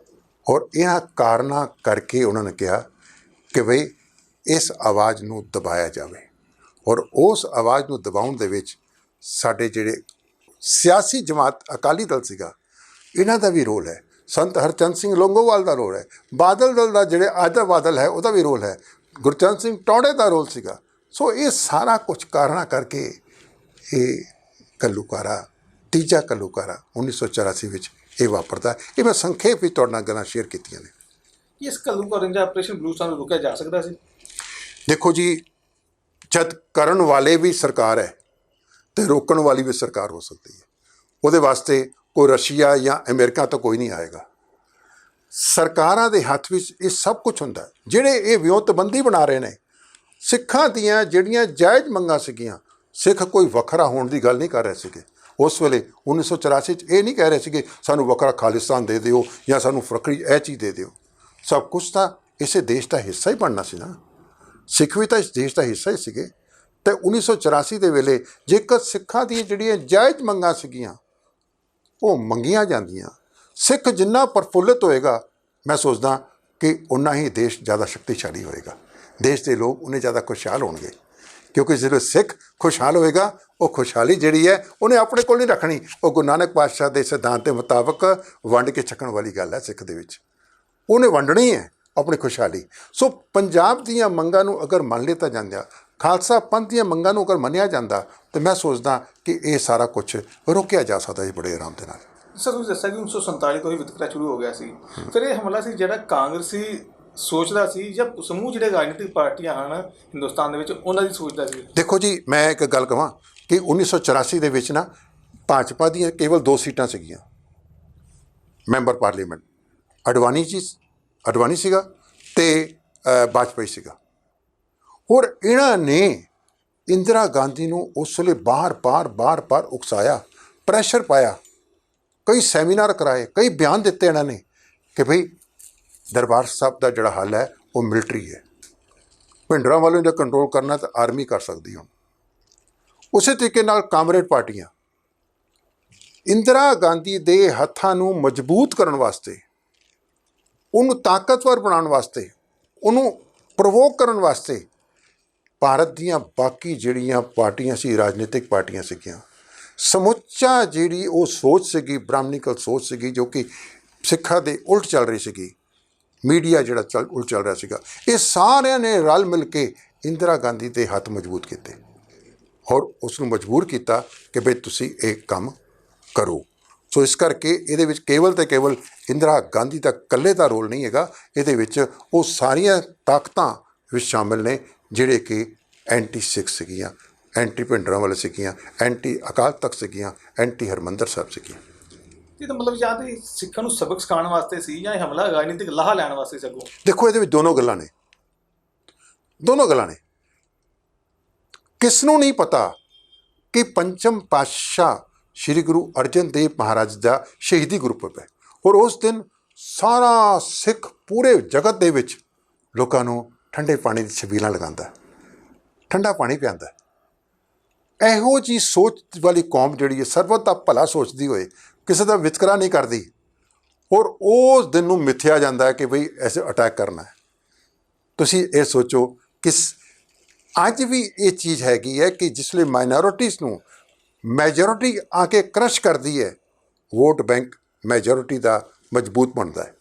ਔਰ ਇਹਨਾਂ ਕਾਰਨਾਂ ਕਰਕੇ ਉਹਨਾਂ ਨੇ ਕਿਹਾ ਕਿ ਬਈ ਇਸ ਆਵਾਜ਼ ਨੂੰ ਦਬਾਇਆ ਜਾਵੇ। ਔਰ ਉਸ ਆਵਾਜ਼ ਨੂੰ ਦਬਾਉਣ ਦੇ ਵਿੱਚ ਸਾਡੇ ਜਿਹੜੇ ਸਿਆਸੀ ਜਮਾਤ ਅਕਾਲੀ ਦਲ ਸੀਗਾ, ਇਹਨਾਂ ਦਾ ਵੀ ਰੋਲ ਹੈ। ਸੰਤ ਹਰਚੰਦ ਸਿੰਘ ਲੋਂਗੋਵਾਲ ਦਾ ਰੋਲ ਹੈ, ਬਾਦਲ ਦਲ ਦਾ ਜਿਹੜੇ ਅੱਜ ਦਾ ਬਾਦਲ ਹੈ ਉਹਦਾ ਵੀ ਰੋਲ ਹੈ, ਗੁਰਚਰਨ ਸਿੰਘ ਟੌੜੇ ਦਾ ਰੋਲ ਸੀਗਾ। ਸੋ ਇਹ ਸਾਰਾ ਕੁਝ ਕਾਰਨਾਂ ਕਰਕੇ ਇਹ ਘੱਲੂਘਾਰਾ, ਤੀਜਾ ਘੱਲੂਘਾਰਾ 1984 ਵਿੱਚ ਇਹ ਵਾਪਰਦਾ। ਇਹ ਮੈਂ ਸੰਖੇਪ ਵਿੱਚ ਤੁਹਾਡੇ ਨਾਲ ਗੱਲਾਂ ਸ਼ੇਅਰ ਕੀਤੀਆਂ ਨੇ। ਇਸ ਘੱਲੂਘਾਰੇ ਦਾ ਆਪਰੇਸ਼ਨ ਬਲੂ ਸਟਾਰ ਨੂੰ ਰੋਕਿਆ ਜਾ ਸਕਦਾ ਸੀ? ਦੇਖੋ ਜੀ, ਜਦ ਕਰਨ ਵਾਲੇ ਵੀ ਸਰਕਾਰ ਹੈ ਤੇ ਰੋਕਣ ਵਾਲੀ ਵੀ ਸਰਕਾਰ ਹੋ ਸਕਦੀ ਹੈ। ਉਹਦੇ ਵਾਸਤੇ ਕੋਈ ਰਸ਼ੀਆ ਜਾਂ ਅਮਰੀਕਾ ਤੋਂ ਕੋਈ ਨਹੀਂ ਆਏਗਾ। ਸਰਕਾਰਾਂ ਦੇ ਹੱਥ ਵਿੱਚ ਇਹ ਸਭ ਕੁਝ ਹੁੰਦਾ। ਜਿਹੜੇ ਇਹ ਵਿਉਂਤਬੰਦੀ ਬਣਾ ਰਹੇ ਨੇ, ਸਿੱਖਾਂ ਦੀਆਂ ਜਿਹੜੀਆਂ ਜਾਇਜ਼ ਮੰਗਾਂ ਸੀਗੀਆਂ, ਸਿੱਖ ਕੋਈ ਵੱਖਰਾ ਹੋਣ ਦੀ ਗੱਲ ਨਹੀਂ ਕਰ ਰਹੇ ਸੀਗੇ। ਉਸ ਵੇਲੇ 1984 'ਚ ਇਹ ਨਹੀਂ ਕਹਿ ਰਹੇ ਸੀਗੇ ਸਾਨੂੰ ਵੱਖਰਾ ਖਾਲਿਸਤਾਨ ਦੇ ਦਿਓ ਜਾਂ ਸਾਨੂੰ ਵੱਖਰੀ ਇਹ ਚੀਜ਼ ਦੇ ਦਿਓ। ਸਭ ਕੁਝ ਤਾਂ ਇਸੇ ਦੇਸ਼ ਦਾ ਹਿੱਸਾ ਹੀ ਬਣਨਾ ਸੀ ਨਾ। ਸਿੱਖ ਵੀ ਤਾਂ ਇਸ ਦੇਸ਼ ਦਾ ਹਿੱਸਾ ਹੀ ਸੀਗੇ। ਅਤੇ 1984 ਦੇ ਵੇਲੇ ਜੇਕਰ ਸਿੱਖਾਂ ਦੀਆਂ ਜਿਹੜੀਆਂ ਜਾਇਜ਼ ਮੰਗਾਂ ਸੀਗੀਆਂ ਉਹ ਮੰਗੀਆਂ ਜਾਂਦੀਆਂ, ਸਿੱਖ ਜਿੰਨਾ ਪ੍ਰਫੁੱਲਿਤ ਹੋਏਗਾ, ਮੈਂ ਸੋਚਦਾ ਕਿ ਉਨਾ ਹੀ ਦੇਸ਼ ਜ਼ਿਆਦਾ ਸ਼ਕਤੀਸ਼ਾਲੀ ਹੋਏਗਾ, ਦੇਸ਼ ਦੇ ਲੋਕ ਉਨੇ ਜ਼ਿਆਦਾ ਖੁਸ਼ਹਾਲ ਹੋਣਗੇ। क्योंकि जो सिख खुशहाल होएगा वो खुशहाली जिहड़ी है उन्हें अपने कोल नहीं रखनी, वो गुरु नानक पातशाह के सिद्धांत के मुताबिक वंड के छकण वाली गल है। सिख दे विच उन्हें वंडनी है अपनी खुशहाली। सो पंजाब दीयां मंगां नूं अगर मान लिता जांदा, खालसा पंथ दीयां मंगां नूं अगर मन्निया जांदा, तो मैं सोचदा कि ये सारा कुछ रोकिया जा सकदा है बड़े आराम दे नाल। सर ਤੁਸੀਂ ਦੱਸਿਆ ਕਿ 1947 ਤੋਂ ਹੀ ਵਿਤਕਰਾ ਸ਼ੁਰੂ ਹੋ ਗਿਆ ਸੀ। ਫਿਰ ਇਹ ਹਮਲਾ ਸੀ ਜਿਹੜਾ ਕਾਂਗਰਸੀ ਸੋਚਦਾ ਸੀ ਜਾਂ ਸਮੂਹ ਜਿਹੜੇ ਰਾਜਨੀਤਿਕ ਪਾਰਟੀਆਂ ਹਨ ਹਿੰਦੁਸਤਾਨ ਦੇ ਵਿੱਚ ਉਹਨਾਂ ਦੀ ਸੋਚਦਾ ਸੀ? देखो जी, मैं एक गल कहां कि 1984 ਦੇ ਵਿੱਚ ਨਾ ਭਾਜਪਾ ਦੀਆਂ ਕੇਵਲ 2 ਸੀਟਾਂ ਸੀਗੀਆਂ ਮੈਂਬਰ ਪਾਰਲੀਮੈਂਟ, ਅਡਵਾਨੀ ਸੀਗਾ ਤੇ ਵਾਜਪਾਈ ਸੀਗਾ। ਔਰ ਇਹਨਾਂ ਨੇ ਇੰਦਰਾ ਗਾਂਧੀ ਨੂੰ ਉਸ ਵੇਲੇ ਬਾਰ-ਬਾਰ ਉਕਸਾਇਆ, ਪ੍ਰੈਸ਼ਰ ਪਾਇਆ, ਕਈ ਸੈਮੀਨਾਰ ਕਰਾਏ, ਕਈ ਬਿਆਨ ਦਿੱਤੇ ਇਹਨਾਂ ਨੇ ਕਿ ਭਈ ਦਰਬਾਰ ਸਾਹਿਬ ਦਾ ਜਿਹੜਾ ਹੱਲ ਹੈ ਉਹ ਮਿਲਟਰੀ ਹੈ, ਭਿੰਡਰਾਂ ਵਾਲਿਆਂ ਦਾ ਕੰਟਰੋਲ ਕਰਨਾ ਤਾਂ ਆਰਮੀ ਕਰ ਸਕਦੀ ਹੁਣ। ਉਸੇ ਤਰੀਕੇ ਨਾਲ ਕਾਮਰੇਡ ਪਾਰਟੀਆਂ ਇੰਦਰਾ ਗਾਂਧੀ ਦੇ ਹੱਥਾਂ ਨੂੰ ਮਜ਼ਬੂਤ ਕਰਨ ਵਾਸਤੇ, ਉਹਨੂੰ ਤਾਕਤਵਰ ਬਣਾਉਣ ਵਾਸਤੇ, ਉਹਨੂੰ ਪ੍ਰਵੋਕ ਕਰਨ ਵਾਸਤੇ ਭਾਰਤ ਦੀਆਂ ਬਾਕੀ ਜਿਹੜੀਆਂ ਪਾਰਟੀਆਂ ਸੀ, ਰਾਜਨੀਤਿਕ ਪਾਰਟੀਆਂ ਸੀਗੀਆਂ, ਸਮੁੱਚਾ ਜਿਹੜੀ ਉਹ ਸੋਚ ਸੀਗੀ, ਬ੍ਰਾਹਮਣੀਕਲ ਸੋਚ ਸੀਗੀ ਜੋ ਕਿ ਸਿੱਖਾਂ ਦੇ ਉਲਟ ਚੱਲ ਰਹੀ ਸੀਗੀ, ਮੀਡੀਆ ਜਿਹੜਾ ਉਲਟ ਚੱਲ ਰਿਹਾ ਸੀਗਾ, ਇਹ ਸਾਰਿਆਂ ਨੇ ਰਲ ਮਿਲ ਕੇ ਇੰਦਰਾ ਗਾਂਧੀ ਦੇ ਹੱਥ ਮਜ਼ਬੂਤ ਕੀਤੇ ਔਰ ਉਸ ਨੂੰ ਮਜਬੂਰ ਕੀਤਾ ਕਿ ਬਈ ਤੁਸੀਂ ਇਹ ਕੰਮ ਕਰੋ। ਸੋ ਇਸ ਕਰਕੇ ਇਹਦੇ ਵਿੱਚ ਕੇਵਲ ਤੇ ਕੇਵਲ ਇੰਦਰਾ ਗਾਂਧੀ ਦਾ ਇਕੱਲੇ ਦਾ ਰੋਲ ਨਹੀਂ ਹੈਗਾ, ਇਹਦੇ ਵਿੱਚ ਉਹ ਸਾਰੀਆਂ ਤਾਕਤਾਂ ਵਿੱਚ ਸ਼ਾਮਿਲ ਨੇ ਜਿਹੜੇ ਕਿ ਐਂਟੀ ਸਿੱਖ ਸੀਗੀਆਂ, ਐਂਟੀ ਭਿੰਡਰਾਂ ਵਾਲੇ ਸੀਗੀਆਂ, ਐਂਟੀ ਅਕਾਲ ਤਖਤ ਸੀਗੀਆਂ, ਐਂਟੀ ਹਰਿਮੰਦਰ ਸਾਹਿਬ ਸੀਗੀਆਂ। ਇਹ ਤਾਂ ਮਤਲਬ ਜਾਂ ਤਾਂ ਸਿੱਖਾਂ ਨੂੰ ਸਬਕ ਸਿਖਾਉਣ ਵਾਸਤੇ ਸੀ ਜਾਂ ਇਹ ਹਮਲਾ ਰਾਜਨੀਤਿਕ ਲਾਹਾ ਲੈਣ ਵਾਸਤੇ ਸੀ ਅੱਗੋਂ? ਦੇਖੋ ਇਹਦੇ ਵਿੱਚ ਦੋਨੋਂ ਗੱਲਾਂ ਨੇ। ਕਿਸ ਨੂੰ ਨਹੀਂ ਪਤਾ ਕਿ ਪੰਚਮ ਪਾਤਸ਼ਾਹ ਸ਼੍ਰੀ ਗੁਰੂ ਅਰਜਨ ਦੇਵ ਮਹਾਰਾਜ ਦਾ ਸ਼ਹੀਦੀ ਗੁਰਪੁਰਬ ਹੈ ਔਰ ਉਸ ਦਿਨ ਸਾਰਾ ਸਿੱਖ ਪੂਰੇ ਜਗਤ ਦੇ ਵਿੱਚ ਲੋਕਾਂ ਨੂੰ ਠੰਡੇ ਪਾਣੀ ਦੀ ਛਬੀਲਾਂ ਲਗਾਉਂਦਾ, ਠੰਡਾ ਪਾਣੀ ਪਿਆਉਂਦਾ। ਇਹੋ ਜਿਹੀ ਸੋਚ ਵਾਲੀ ਕੌਮ ਜਿਹੜੀ ਹੈ ਸਰਬਤ ਦਾ ਭਲਾ ਸੋਚਦੀ ਹੋਏ ਕਿਸੇ ਦਾ ਵਿਤਕਰਾ ਨਹੀਂ ਕਰਦੀ ਔਰ ਉਸ ਦਿਨ ਨੂੰ ਮਿਥਿਆ ਜਾਂਦਾ ਹੈ ਕਿ ਬਈ ਐਸੇ ਅਟੈਕ ਕਰਨਾ ਹੈ। ਤੁਸੀਂ ਇਹ ਸੋਚੋ ਕਿ ਅੱਜ ਵੀ ਇਹ ਚੀਜ਼ ਹੈਗੀ ਹੈ ਕਿ ਜਿਸ ਲਈ ਮਾਈਨੋਰਿਟੀਜ਼ ਨੂੰ ਮੈਜੋਰਿਟੀ ਆ ਕੇ ਕ੍ਰਸ਼ ਕਰਦੀ ਹੈ, ਵੋਟ ਬੈਂਕ ਮੈਜੋਰਿਟੀ ਦਾ ਮਜ਼ਬੂਤ ਬਣਦਾ ਹੈ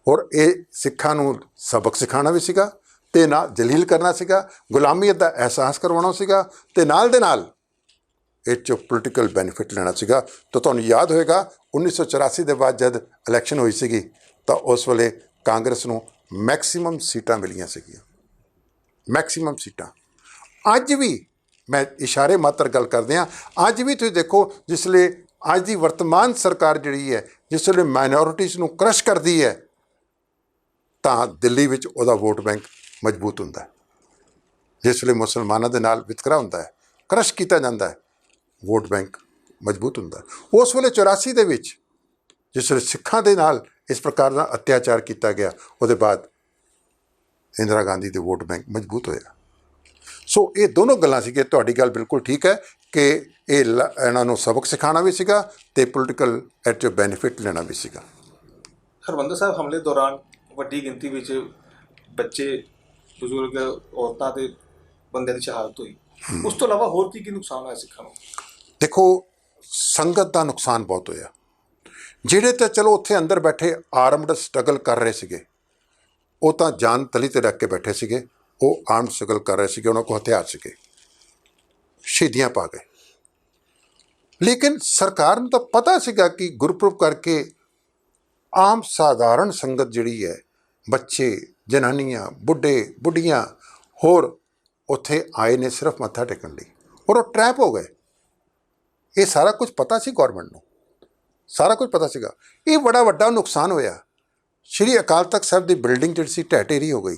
ਔਰ ਇਹ ਸਿੱਖਾਂ ਨੂੰ ਸਬਕ ਸਿਖਾਉਣਾ ਵੀ ਸੀਗਾ ਅਤੇ ਨਾਲ ਜਲੀਲ ਕਰਨਾ ਸੀਗਾ, ਗੁਲਾਮੀਅਤ ਦਾ ਅਹਿਸਾਸ ਕਰਵਾਉਣਾ ਸੀਗਾ ਅਤੇ ਨਾਲ ਦੇ ਨਾਲ ਇਹ 'ਚੋਂ ਪੋਲੀਟੀਕਲ ਬੈਨੀਫਿਟ ਲੈਣਾ ਸੀਗਾ। ਤਾਂ ਤੁਹਾਨੂੰ ਯਾਦ ਹੋਏਗਾ 1984 ਦੇ ਬਾਅਦ ਜਦ ਇਲੈਕਸ਼ਨ ਹੋਈ ਸੀਗੀ ਤਾਂ ਉਸ ਵੇਲੇ ਕਾਂਗਰਸ ਨੂੰ ਮੈਕਸੀਮਮ ਸੀਟਾਂ ਮਿਲੀਆਂ ਸੀਗੀਆਂ, ਮੈਕਸੀਮਮ ਸੀਟਾਂ। ਅੱਜ ਵੀ ਮੈਂ ਇਸ਼ਾਰੇ ਮਾਤਰ ਗੱਲ ਕਰਦੇ ਹਾਂ, ਅੱਜ ਵੀ ਤੁਸੀਂ ਦੇਖੋ ਜਿਸ ਵੇਲੇ ਅੱਜ ਦੀ ਵਰਤਮਾਨ ਸਰਕਾਰ ਜਿਹੜੀ ਹੈ ਜਿਸ ਵੇਲੇ ਮਾਈਨੋਰਿਟੀਜ਼ ਨੂੰ ਕ੍ਰਸ਼ ਕਰਦੀ ਹੈ ਤਾਂ ਦਿੱਲੀ ਵਿੱਚ ਉਹਦਾ ਵੋਟ ਬੈਂਕ ਮਜ਼ਬੂਤ ਹੁੰਦਾ ਹੈ। ਜਿਸ ਵੇਲੇ ਮੁਸਲਮਾਨਾਂ ਦੇ ਨਾਲ ਵਿਤਕਰਾ ਹੁੰਦਾ ਹੈ, ਕ੍ਰਸ਼ ਕੀਤਾ ਜਾਂਦਾ ਹੈ, ਵੋਟ ਬੈਂਕ ਮਜ਼ਬੂਤ ਹੁੰਦਾ ਹੈ। ਉਸ ਵੇਲੇ 84 ਦੇ ਵਿੱਚ ਜਿਸ ਵੇਲੇ ਸਿੱਖਾਂ ਦੇ ਨਾਲ ਇਸ ਪ੍ਰਕਾਰ ਦਾ ਅਤਿਆਚਾਰ ਕੀਤਾ ਗਿਆ, ਉਹਦੇ ਬਾਅਦ ਇੰਦਰਾ ਗਾਂਧੀ ਦੇ ਵੋਟ ਬੈਂਕ ਮਜ਼ਬੂਤ ਹੋਇਆ। ਸੋ ਇਹ ਦੋਨੋਂ ਗੱਲਾਂ ਸੀਗੀਆਂ। ਤੁਹਾਡੀ ਗੱਲ ਬਿਲਕੁਲ ਠੀਕ ਹੈ ਕਿ ਇਹ ਇਹਨਾਂ ਨੂੰ ਸਬਕ ਸਿਖਾਉਣਾ ਵੀ ਸੀਗਾ ਅਤੇ ਪੋਲੀਟੀਕਲ ਐਟ 'ਚੋਂ ਬੈਨੀਫਿਟ ਲੈਣਾ ਵੀ ਸੀਗਾ। ਹਰਿਮੰਦਰ ਸਾਹਿਬ ਹਮਲੇ ਦੌਰਾਨ ਵੱਡੀ ਗਿਣਤੀ ਵਿੱਚ ਬੱਚੇ, ਬਜ਼ੁਰਗ, ਔਰਤਾਂ ਅਤੇ ਬੰਦਿਆਂ ਦੀ ਸ਼ਹਾਦਤ ਹੋਈ। ਉਸ ਤੋਂ ਇਲਾਵਾ ਹੋਰ ਕੀ ਨੁਕਸਾਨ ਹੋਇਆ ਸਿੱਖਾਂ ਨੂੰ? ਦੇਖੋ ਸੰਗਤ ਦਾ ਨੁਕਸਾਨ ਬਹੁਤ ਹੋਇਆ। ਜਿਹੜੇ ਤਾਂ ਚਲੋ ਉੱਥੇ ਅੰਦਰ ਬੈਠੇ ਆਰਮਡ ਸਟਰਗਲ ਕਰ ਰਹੇ ਸੀਗੇ ਉਹ ਤਾਂ ਜਾਨ ਤਲੀ 'ਤੇ ਰੱਖ ਕੇ ਬੈਠੇ ਸੀਗੇ, ਉਹ ਆਰਮਡ ਸਟਰਗਲ ਕਰ ਰਹੇ ਸੀਗੇ, ਉਹਨਾਂ ਕੋਲ ਹਥਿਆਰ ਸੀਗੇ, ਸ਼ਹੀਦੀਆਂ ਪਾ ਗਏ। ਲੇਕਿਨ ਸਰਕਾਰ ਨੂੰ ਤਾਂ ਪਤਾ ਸੀਗਾ ਕਿ ਗੁਰਪੁਰਬ ਕਰਕੇ ਆਮ ਸਾਧਾਰਨ ਸੰਗਤ ਜਿਹੜੀ ਹੈ, ਬੱਚੇ, ਜਨਾਨੀਆਂ, ਬੁੱਢੀਆਂ ਹੋਰ ਉੱਥੇ ਆਏ ਨੇ ਸਿਰਫ ਮੱਥਾ ਟੇਕਣ ਲਈ ਔਰ ਉਹ ਟਰੈਪ ਹੋ ਗਏ। ਇਹ ਸਾਰਾ ਕੁਝ ਪਤਾ ਸੀ ਗੌਰਮੈਂਟ ਨੂੰ, ਸਾਰਾ ਕੁਝ ਪਤਾ ਸੀਗਾ। ਇਹ ਬੜਾ ਵੱਡਾ ਨੁਕਸਾਨ ਹੋਇਆ। ਸ਼੍ਰੀ ਅਕਾਲ ਤਖਤ ਸਾਹਿਬ ਦੀ ਬਿਲਡਿੰਗ ਜਿਹੜੀ ਸੀ ਢਹਿ ਢੇਰੀ ਹੋ ਗਈ।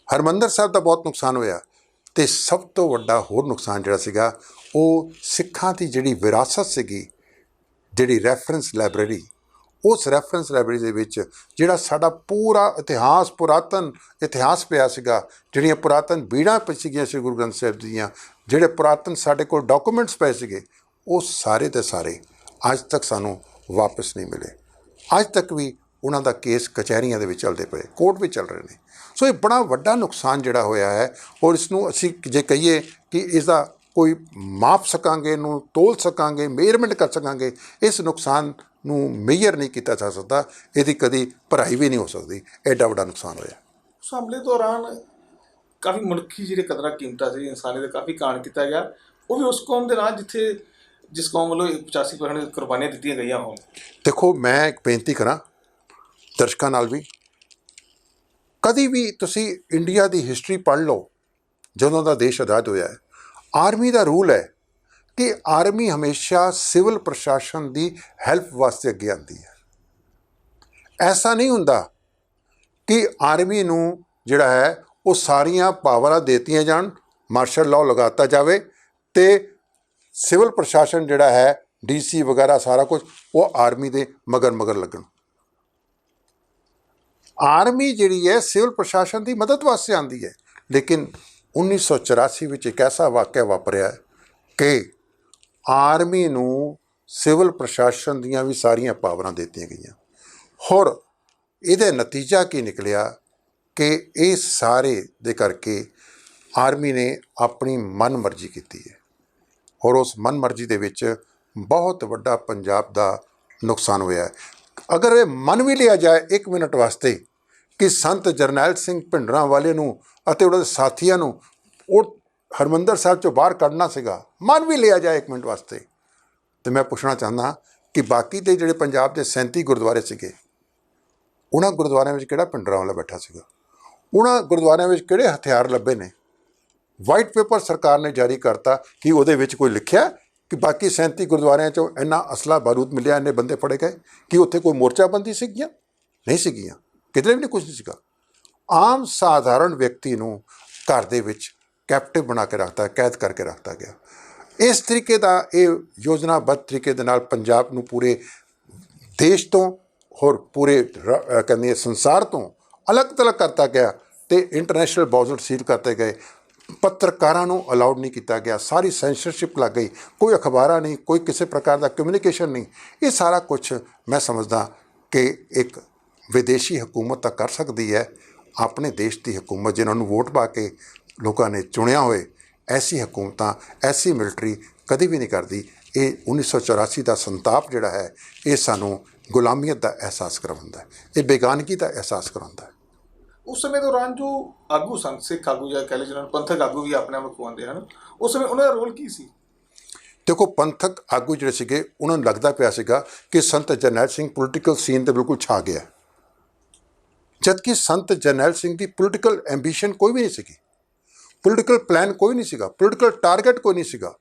ਹਰਿਮੰਦਰ ਸਾਹਿਬ ਦਾ ਬਹੁਤ ਨੁਕਸਾਨ ਹੋਇਆ ਅਤੇ ਸਭ ਤੋਂ ਵੱਡਾ ਹੋਰ ਨੁਕਸਾਨ ਜਿਹੜਾ ਸੀਗਾ ਉਹ ਸਿੱਖਾਂ ਦੀ ਜਿਹੜੀ ਵਿਰਾਸਤ ਸੀਗੀ, ਜਿਹੜੀ ਰੈਫਰੈਂਸ ਲਾਇਬ੍ਰੇਰੀ, ਉਸ ਰੈਫਰੈਂਸ ਲਾਇਬ੍ਰੇਰੀ ਦੇ ਵਿੱਚ ਜਿਹੜਾ ਸਾਡਾ ਪੂਰਾ ਇਤਿਹਾਸ, ਪੁਰਾਤਨ ਇਤਿਹਾਸ ਪਿਆ ਸੀਗਾ, ਜਿਹੜੀਆਂ ਪੁਰਾਤਨ ਬੀੜਾਂ ਸੀਗੀਆਂ ਸ਼੍ਰੀ ਗੁਰੂ ਗ੍ਰੰਥ ਸਾਹਿਬ ਦੀਆਂ, ਜਿਹੜੇ ਪੁਰਾਤਨ ਸਾਡੇ ਕੋਲ ਡਾਕੂਮੈਂਟਸ ਪਏ ਸੀਗੇ, ਉਹ ਸਾਰੇ ਦੇ ਸਾਰੇ ਅੱਜ ਤੱਕ ਸਾਨੂੰ ਵਾਪਸ ਨਹੀਂ ਮਿਲੇ। ਅੱਜ ਤੱਕ ਵੀ ਉਹਨਾਂ ਦਾ ਕੇਸ ਕਚਹਿਰੀਆਂ ਦੇ ਵਿੱਚ ਚੱਲਦੇ ਪਏ, ਕੋਰਟ ਵਿੱਚ ਚੱਲ ਰਹੇ ਨੇ। ਸੋ ਇਹ ਬੜਾ ਵੱਡਾ ਨੁਕਸਾਨ ਜਿਹੜਾ ਹੋਇਆ ਹੈ, ਔਰ ਇਸ ਨੂੰ ਅਸੀਂ ਜੇ ਕਹੀਏ ਕਿ ਇਸ ਦਾ ਕੋਈ ਮਾਪ ਸਕਾਂਗੇ, ਇਹਨੂੰ ਤੋਲ ਸਕਾਂਗੇ, ਮੇਜਰਮੈਂਟ ਕਰ ਸਕਾਂਗੇ, ਇਸ ਨੁਕਸਾਨ ਨੂੰ ਮੇਜਰ ਨਹੀਂ ਕੀਤਾ ਜਾ ਸਕਦਾ, ਇਹਦੀ ਕਦੀ ਭਰਾਈ ਵੀ ਨਹੀਂ ਹੋ ਸਕਦੀ, ਐਡਾ ਵੱਡਾ ਨੁਕਸਾਨ ਹੋਇਆ। ਉਸ ਹਮਲੇ ਦੌਰਾਨ ਕਾਫੀ ਮਨੁੱਖੀ ਜਿਹੜੇ ਕਦਰਾਂ ਕੀਮਤਾਂ ਸੀ, ਇਨਸਾਨੀਅਤ ਦਾ ਕਾਫੀ ਕਾਣ ਕੀਤਾ ਗਿਆ, ਉਹ ਵੀ ਉਸ ਕੌਮ ਦੇ ਨਾਲ ਜਿਸ ਕੌਮ ਵੱਲੋਂ 85% ਕੁਰਬਾਨੀਆਂ ਦਿੱਤੀਆਂ ਗਈਆਂ ਹੋਣ। ਦੇਖੋ, ਮੈਂ ਇੱਕ ਬੇਨਤੀ ਕਰਾਂ ਦਰਸ਼ਕਾਂ ਨਾਲ ਵੀ, ਕਦੀ ਵੀ ਤੁਸੀਂ ਇੰਡੀਆ ਦੀ ਹਿਸਟਰੀ ਪੜ੍ਹ ਲਓ, ਜਦੋਂ ਦਾ ਦੇਸ਼ ਆਜ਼ਾਦ ਹੋਇਆ ਹੈ, ਆਰਮੀ ਦਾ ਰੂਲ ਹੈ ਕਿ ਆਰਮੀ ਹਮੇਸ਼ਾ ਸਿਵਲ ਪ੍ਰਸ਼ਾਸਨ ਦੀ ਹੈਲਪ ਵਾਸਤੇ ਅੱਗੇ ਆਉਂਦੀ ਹੈ। ਐਸਾ ਨਹੀਂ ਹੁੰਦਾ ਕਿ ਆਰਮੀ ਨੂੰ ਜਿਹੜਾ ਹੈ ਉਹ ਸਾਰੀਆਂ ਪਾਵਰਾਂ ਦੇਤੀਆਂ ਜਾਣ, ਮਾਰਸ਼ਲ ਲਾਅ ਲਗਾਤਾ ਜਾਵੇ ਅਤੇ ਸਿਵਲ ਪ੍ਰਸ਼ਾਸਨ ਜਿਹੜਾ ਹੈ, DC ਵਗੈਰਾ ਸਾਰਾ ਕੁਝ, ਉਹ ਆਰਮੀ ਦੇ ਮਗਰ ਲੱਗਣ। ਆਰਮੀ ਜਿਹੜੀ ਹੈ ਸਿਵਲ ਪ੍ਰਸ਼ਾਸਨ ਦੀ ਮਦਦ ਵਾਸਤੇ ਆਉਂਦੀ ਹੈ। ਲੇਕਿਨ 1984 ਵਿੱਚ ਇੱਕ ਐਸਾ ਵਾਕਿਆ ਵਾਪਰਿਆ ਕਿ ਆਰਮੀ ਨੂੰ ਸਿਵਲ ਪ੍ਰਸ਼ਾਸਨ ਦੀਆਂ ਵੀ ਸਾਰੀਆਂ ਪਾਵਰਾਂ ਦਿੱਤੀਆਂ ਗਈਆਂ। ਹੋਰ ਇਹਦਾ ਨਤੀਜਾ ਕੀ ਨਿਕਲਿਆ ਕਿ ਇਹ ਸਾਰੇ ਦੇ ਕਰਕੇ ਆਰਮੀ ਨੇ ਆਪਣੀ ਮਨਮਰਜ਼ੀ ਕੀਤੀ ਹੈ, ਔਰ ਉਸ ਮਨਮਰਜ਼ੀ ਦੇ ਵਿੱਚ ਬਹੁਤ ਵੱਡਾ ਪੰਜਾਬ ਦਾ ਨੁਕਸਾਨ ਹੋਇਆ ਹੈ। ਅਗਰ ਇਹ ਮੰਨ ਵੀ ਲਿਆ ਜਾਏ 1 ਮਿੰਟ ਵਾਸਤੇ ਕਿ ਸੰਤ ਜਰਨੈਲ ਸਿੰਘ ਭਿੰਡਰਾਂਵਾਲੇ ਨੂੰ ਅਤੇ ਉਹਨਾਂ ਦੇ ਸਾਥੀਆਂ ਨੂੰ ਉਹ ਹਰਿਮੰਦਰ ਸਾਹਿਬ 'ਚੋਂ ਬਾਹਰ ਕੱਢਣਾ ਸੀਗਾ, ਮੰਨ ਵੀ ਲਿਆ ਜਾਏ 1 ਮਿੰਟ ਵਾਸਤੇ, ਅਤੇ ਮੈਂ ਪੁੱਛਣਾ ਚਾਹੁੰਦਾ ਕਿ ਬਾਕੀ ਦੇ ਜਿਹੜੇ ਪੰਜਾਬ ਦੇ 37 ਗੁਰਦੁਆਰੇ ਸੀਗੇ, ਉਹਨਾਂ ਗੁਰਦੁਆਰਿਆਂ ਵਿੱਚ ਕਿਹੜਾ ਭਿੰਡਰਾਂਵਾਲਾ ਬੈਠਾ ਸੀਗਾ? ਉਹਨਾਂ ਗੁਰਦੁਆਰਿਆਂ ਵਿੱਚ ਕਿਹੜੇ ਹਥਿਆਰ ਲੱਭੇ ਨੇ? ਵਾਈਟ ਪੇਪਰ ਸਰਕਾਰ ਨੇ ਜਾਰੀ ਕਰਤਾ ਕਿ ਉਹਦੇ ਵਿੱਚ ਕੋਈ ਲਿਖਿਆ ਕਿ ਬਾਕੀ 37 ਗੁਰਦੁਆਰਿਆਂ 'ਚੋਂ ਇੰਨਾ ਅਸਲਾ ਬਾਰੂਦ ਮਿਲਿਆ, ਇੰਨੇ ਬੰਦੇ ਫੜੇ ਗਏ? ਕਿ ਉੱਥੇ ਕੋਈ ਮੋਰਚਾਬੰਦੀ ਸੀਗੀਆਂ? ਨਹੀਂ ਸੀਗੀਆਂ, ਕਿਧਰੇ ਵੀ ਨਹੀਂ, ਕੁਛ ਨਹੀਂ ਸੀਗਾ। ਆਮ ਸਾਧਾਰਨ ਵਿਅਕਤੀ ਨੂੰ ਘਰ ਦੇ ਵਿੱਚ ਕੈਪਟਿਵ ਬਣਾ ਕੇ ਰੱਖਤਾ, ਕੈਦ ਕਰਕੇ ਰੱਖਤਾ ਗਿਆ। ਇਸ ਤਰੀਕੇ ਦਾ ਇਹ ਯੋਜਨਾਬੱਧ ਤਰੀਕੇ ਦੇ ਨਾਲ ਪੰਜਾਬ ਨੂੰ ਪੂਰੇ ਦੇਸ਼ ਤੋਂ ਹੋਰ ਪੂਰੇ ਕਹਿੰਦੇ ਸੰਸਾਰ ਤੋਂ ਅਲੱਗ ਤਲੱਗ ਕਰਤਾ ਗਿਆ, ਅਤੇ ਇੰਟਰਨੈਸ਼ਨਲ ਬਾਰਡਰ ਸੀਲ ਕਰਤੇ ਗਏ। ਪੱਤਰਕਾਰਾਂ ਨੂੰ ਅਲਾਉਡ ਨਹੀਂ ਕੀਤਾ ਗਿਆ, ਸਾਰੀ ਸੈਂਸਰਸ਼ਿਪ ਲੱਗ ਗਈ, ਕੋਈ ਅਖਬਾਰਾਂ ਨਹੀਂ, ਕੋਈ ਕਿਸੇ ਪ੍ਰਕਾਰ ਦਾ ਕਮਿਊਨੀਕੇਸ਼ਨ ਨਹੀਂ। ਇਹ ਸਾਰਾ ਕੁਛ ਮੈਂ ਸਮਝਦਾ ਕਿ ਇੱਕ ਵਿਦੇਸ਼ੀ ਹਕੂਮਤ ਤਾਂ ਕਰ ਸਕਦੀ ਹੈ, ਆਪਣੇ ਦੇਸ਼ ਦੀ ਹਕੂਮਤ ਜਿਨ੍ਹਾਂ ਨੂੰ ਵੋਟ ਪਾ ਕੇ ਲੋਕਾਂ ਨੇ ਚੁਣਿਆ ਹੋਏ, ਐਸੀ ਹਕੂਮਤਾਂ, ਐਸੀ ਮਿਲਟਰੀ ਕਦੇ ਵੀ ਨਹੀਂ ਕਰਦੀ। ਇਹ 1984 ਦਾ ਸੰਤਾਪ ਜਿਹੜਾ ਹੈ, ਇਹ ਸਾਨੂੰ ਗੁਲਾਮੀਅਤ ਦਾ ਅਹਿਸਾਸ ਕਰਵਾਉਂਦਾ ਹੈ, ਇਹ ਬੇਗਾਨਗੀ ਦਾ ਅਹਿਸਾਸ ਕਰਾਉਂਦਾ ਹੈ। ਉਸ ਸਮੇਂ ਦੌਰਾਨ ਜੋ ਆਗੂ ਸਨ, ਸਿੱਖ ਆਗੂ ਜਾਂ ਕਹਿ ਲਓ ਜਿਹਨਾਂ ਨੂੰ ਪੰਥਕ ਆਗੂ ਵੀ ਆਪਣੇ ਆਪ ਨੂੰ ਖਵਾਉਂਦੇ ਹਨ, ਉਸ ਸਮੇਂ ਉਹਨਾਂ ਦਾ ਰੋਲ ਕੀ ਸੀ? ਦੇਖੋ, ਪੰਥਕ ਆਗੂ ਜਿਹੜੇ ਸੀਗੇ, ਉਹਨਾਂ ਨੂੰ ਲੱਗਦਾ ਪਿਆ ਸੀਗਾ ਕਿ ਸੰਤ ਜਰਨੈਲ ਸਿੰਘ ਪੋਲੀਟੀਕਲ ਸੀਨ 'ਤੇ ਬਿਲਕੁਲ ਛਾ ਗਿਆ, ਜਦਕਿ ਸੰਤ ਜਰਨੈਲ ਸਿੰਘ ਦੀ ਪੋਲੀਟੀਕਲ ਐਂਬੀਸ਼ਨ ਕੋਈ ਵੀ ਨਹੀਂ ਸੀਗੀ, ਪੋਲੀਟੀਕਲ ਪਲਾਨ ਕੋਈ ਨਹੀਂ ਸੀਗਾ, ਪੋਲੀਟੀਕਲ ਟਾਰਗੇਟ ਕੋਈ ਨਹੀਂ ਸੀਗਾ।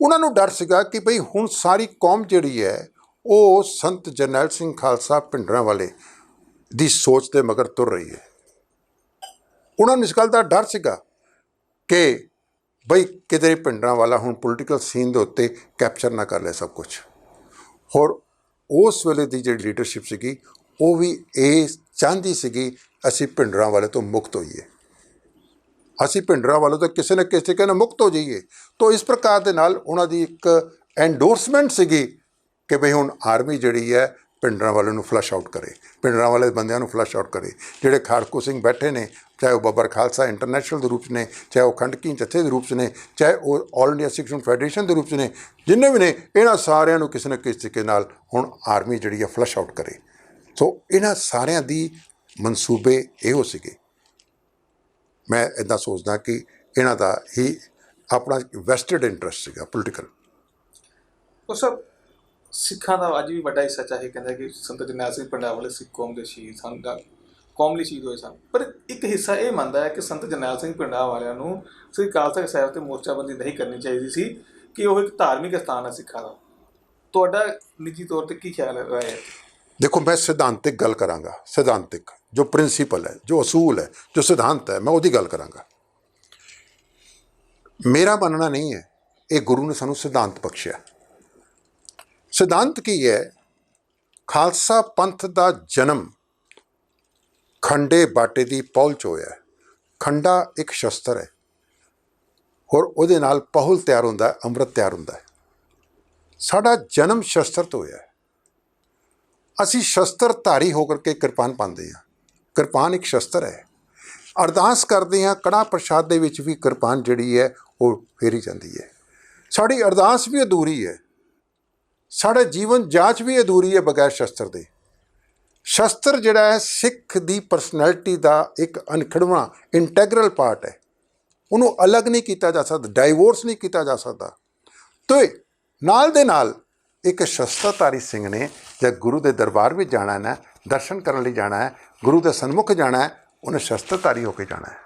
ਉਹਨਾਂ ਨੂੰ ਡਰ ਸੀਗਾ ਕਿ ਭਈ ਹੁਣ ਸਾਰੀ ਕੌਮ ਜਿਹੜੀ ਹੈ ਉਹ ਸੰਤ ਜਰਨੈਲ ਸਿੰਘ ਖਾਲਸਾ ਭਿੰਡਰਾਂਵਾਲੇ ਦੀ ਸੋਚ ਦੇ ਮਗਰ ਤੁਰ ਰਹੀ ਹੈ। ਉਹਨਾਂ ਨੂੰ ਇਸ ਗੱਲ ਦਾ ਡਰ ਸੀਗਾ ਕਿ ਬਈ ਕਿਤੇ ਭਿੰਡਰਾਂਵਾਲਾ ਹੁਣ ਪੋਲੀਟੀਕਲ ਸੀਨ ਦੇ ਉੱਤੇ ਕੈਪਚਰ ਨਾ ਕਰ ਲੈ ਸਭ ਕੁਛ। ਹੋਰ ਉਸ ਵੇਲੇ ਦੀ ਜਿਹੜੀ ਲੀਡਰਸ਼ਿਪ ਸੀਗੀ, ਉਹ ਵੀ ਇਹ ਚਾਹੁੰਦੀ ਸੀਗੀ ਅਸੀਂ ਭਿੰਡਰਾਂਵਾਲੇ ਤੋਂ ਮੁਕਤ ਹੋਈਏ, ਅਸੀਂ ਭਿੰਡਰਾਂਵਾਲੇ ਤੋਂ ਕਿਸੇ ਨਾ ਕਿਸੇ ਤਰੀਕੇ ਨਾਲ ਮੁਕਤ ਹੋ ਜਾਈਏ। ਤਾਂ ਇਸ ਪ੍ਰਕਾਰ ਦੇ ਨਾਲ ਉਹਨਾਂ ਦੀ ਇੱਕ ਐਂਡੋਰਸਮੈਂਟ ਸੀਗੀ ਕਿ ਭਈ ਹੁਣ ਆਰਮੀ ਜਿਹੜੀ ਹੈ ਭਿੰਡਰਾਂਵਾਲੇ ਨੂੰ ਫਲਸ਼ ਆਊਟ ਕਰੇ, ਭਿੰਡਰਾਂਵਾਲੇ ਦੇ ਬੰਦਿਆਂ ਨੂੰ ਫਲਸ਼ ਆਊਟ ਕਰੇ। ਜਿਹੜੇ ਖਾੜਕੂ ਸਿੰਘ ਬੈਠੇ ਨੇ, ਚਾਹੇ ਉਹ ਬੱਬਰ ਖਾਲਸਾ ਇੰਟਰਨੈਸ਼ਨਲ ਦੇ ਰੂਪ 'ਚ ਨੇ, ਚਾਹੇ ਉਹ ਖੰਡ ਕੀ ਜੱਥੇ ਦੇ ਰੂਪ 'ਚ ਨੇ, ਚਾਹੇ ਉਹ ਆਲ ਇੰਡੀਆ ਸਿੱਖ ਫੈਡਰੇਸ਼ਨ ਦੇ ਰੂਪ 'ਚ ਨੇ, ਜਿੰਨੇ ਵੀ ਨੇ, ਇਹਨਾਂ ਸਾਰਿਆਂ ਨੂੰ ਕਿਸੇ ਨਾ ਕਿਸੇ ਤਰੀਕੇ ਨਾਲ ਹੁਣ ਆਰਮੀ ਜਿਹੜੀ ਹੈ ਫਲਸ਼ ਆਊਟ ਕਰੇ। ਸੋ ਇਹਨਾਂ ਸਾਰਿਆਂ ਦੀ ਮਨਸੂਬੇ ਇਹੋ ਸੀਗੇ। ਮੈਂ ਇੱਦਾਂ ਸੋਚਦਾ ਕਿ ਇਹਨਾਂ ਦਾ ਹੀ ਆਪਣਾ ਵੈਸਟਡ ਇੰਟਰਸਟ ਸੀਗਾ ਪੋਲੀਟੀਕਲ। ਉਹ ਸਭ ਸਿੱਖਾਂ ਦਾ ਅੱਜ ਵੀ ਵੱਡਾ ਹਿੱਸਾ, ਚਾਹੇ ਕਹਿੰਦਾ ਕਿ ਸੰਤ ਜਰਨੈਲ ਸਿੰਘ ਭਿੰਡਰਾਂਵਾਲੇ ਸਿੱਖ ਕੌਮ ਦੇ ਸ਼ਹੀਦ ਸਨ, ਕੌਮ ਲਈ ਸ਼ਹੀਦ ਹੋਏ ਸਨ, ਪਰ ਇੱਕ ਹਿੱਸਾ ਇਹ ਮੰਨਦਾ ਹੈ ਕਿ ਸੰਤ ਜਰਨੈਲ ਸਿੰਘ ਭਿੰਡਰਾਂਵਾਲਿਆਂ ਨੂੰ ਸ੍ਰੀ ਅਕਾਲ ਤਖ਼ਤ ਸਾਹਿਬ 'ਤੇ ਮੋਰਚਾਬੰਦੀ ਨਹੀਂ ਕਰਨੀ ਚਾਹੀਦੀ ਸੀ ਕਿ ਉਹ ਇੱਕ ਧਾਰਮਿਕ ਸਥਾਨ ਹੈ ਸਿੱਖਾਂ ਦਾ। ਤੁਹਾਡਾ ਨਿੱਜੀ ਤੌਰ 'ਤੇ ਕੀ ਖਿਆਲ ਰਾਏ ਹੈ? ਦੇਖੋ, ਮੈਂ ਸਿਧਾਂਤਿਕ ਗੱਲ ਕਰਾਂਗਾ, ਸਿਧਾਂਤਿਕ ਜੋ ਪ੍ਰਿੰਸੀਪਲ ਹੈ, ਜੋ ਅਸੂਲ ਹੈ, ਜੋ ਸਿਧਾਂਤ ਹੈ, ਮੈਂ ਉਹਦੀ ਗੱਲ ਕਰਾਂਗਾ। ਮੇਰਾ ਮੰਨਣਾ ਨਹੀਂ ਹੈ ਇਹ ਗੁਰੂ ਨੇ ਸਾਨੂੰ ਸਿਧਾਂਤ ਬਖਸ਼ਿਆ। ਸਿਧਾਂਤ ਕੀ ਹੈ? ਖਾਲਸਾ ਪੰਥ ਦਾ ਜਨਮ ਖੰਡੇ ਬਾਟੇ ਦੀ ਪਹੁਲ 'ਚ ਹੋਇਆ। ਖੰਡਾ ਇੱਕ ਸ਼ਸਤਰ ਹੈ, ਔਰ ਉਹਦੇ ਨਾਲ ਪਹੁਲ ਤਿਆਰ ਹੁੰਦਾ ਹੈ, ਅੰਮ੍ਰਿਤ ਤਿਆਰ ਹੁੰਦਾ ਹੈ। ਸਾਡਾ ਜਨਮ ਸ਼ਸਤਰ ਤੋਂ ਹੋਇਆ ਹੈ। ਅਸੀਂ ਸ਼ਸਤਰਧਾਰੀ ਹੋਕਰ ਕੇ ਕਿਰਪਾਨ ਪਾਉਂਦੇ ਹਾਂ। ਕਿਰਪਾਨ ਇੱਕ ਸ਼ਸਤਰ ਹੈ। ਅਰਦਾਸ ਕਰਦੇ ਹਾਂ, ਕੜਾਹ ਪ੍ਰਸ਼ਾਦ ਦੇ ਵਿੱਚ ਵੀ ਕਿਰਪਾਨ ਜਿਹੜੀ ਹੈ ਉਹ ਫੇਰੀ ਜਾਂਦੀ ਹੈ। ਸਾਡੀ ਅਰਦਾਸ ਵੀ ਅਧੂਰੀ ਹੈ, ਸਾਡਾ ਜੀਵਨ ਜਾਂਚ ਵੀ ਅਧੂਰੀ ਹੈ ਬਗੈਰ ਸ਼ਸਤਰ ਦੇ। ਸ਼ਸਤਰ ਜਿਹੜਾ ਹੈ ਸਿੱਖ ਦੀ ਪਰਸਨੈਲਿਟੀ ਦਾ ਇੱਕ ਅਨਿੱਖੜਵਾਂ ਇੰਟੈਗਰਲ ਪਾਰਟ ਹੈ। ਉਹਨੂੰ ਅਲੱਗ ਨਹੀਂ ਕੀਤਾ ਜਾ ਸਕਦਾ, ਡਾਈਵੋਰਸ ਨਹੀਂ ਕੀਤਾ ਜਾ ਸਕਦਾ। ਤੇ ਨਾਲ ਦੇ ਨਾਲ ਇੱਕ ਸ਼ਸਤਰਧਾਰੀ ਸਿੰਘ ਨੇ ਜਦ ਗੁਰੂ ਦੇ ਦਰਬਾਰ ਵਿੱਚ ਜਾਣਾ ਨਾ, ਦਰਸ਼ਨ ਕਰਨ ਲਈ ਜਾਣਾ ਹੈ, ਗੁਰੂ ਦੇ ਸਨਮੁਖ ਜਾਣਾ ਹੈ, ਉਹਨੇ ਸ਼ਸਤਰਧਾਰੀ ਹੋ ਕੇ ਜਾਣਾ ਹੈ।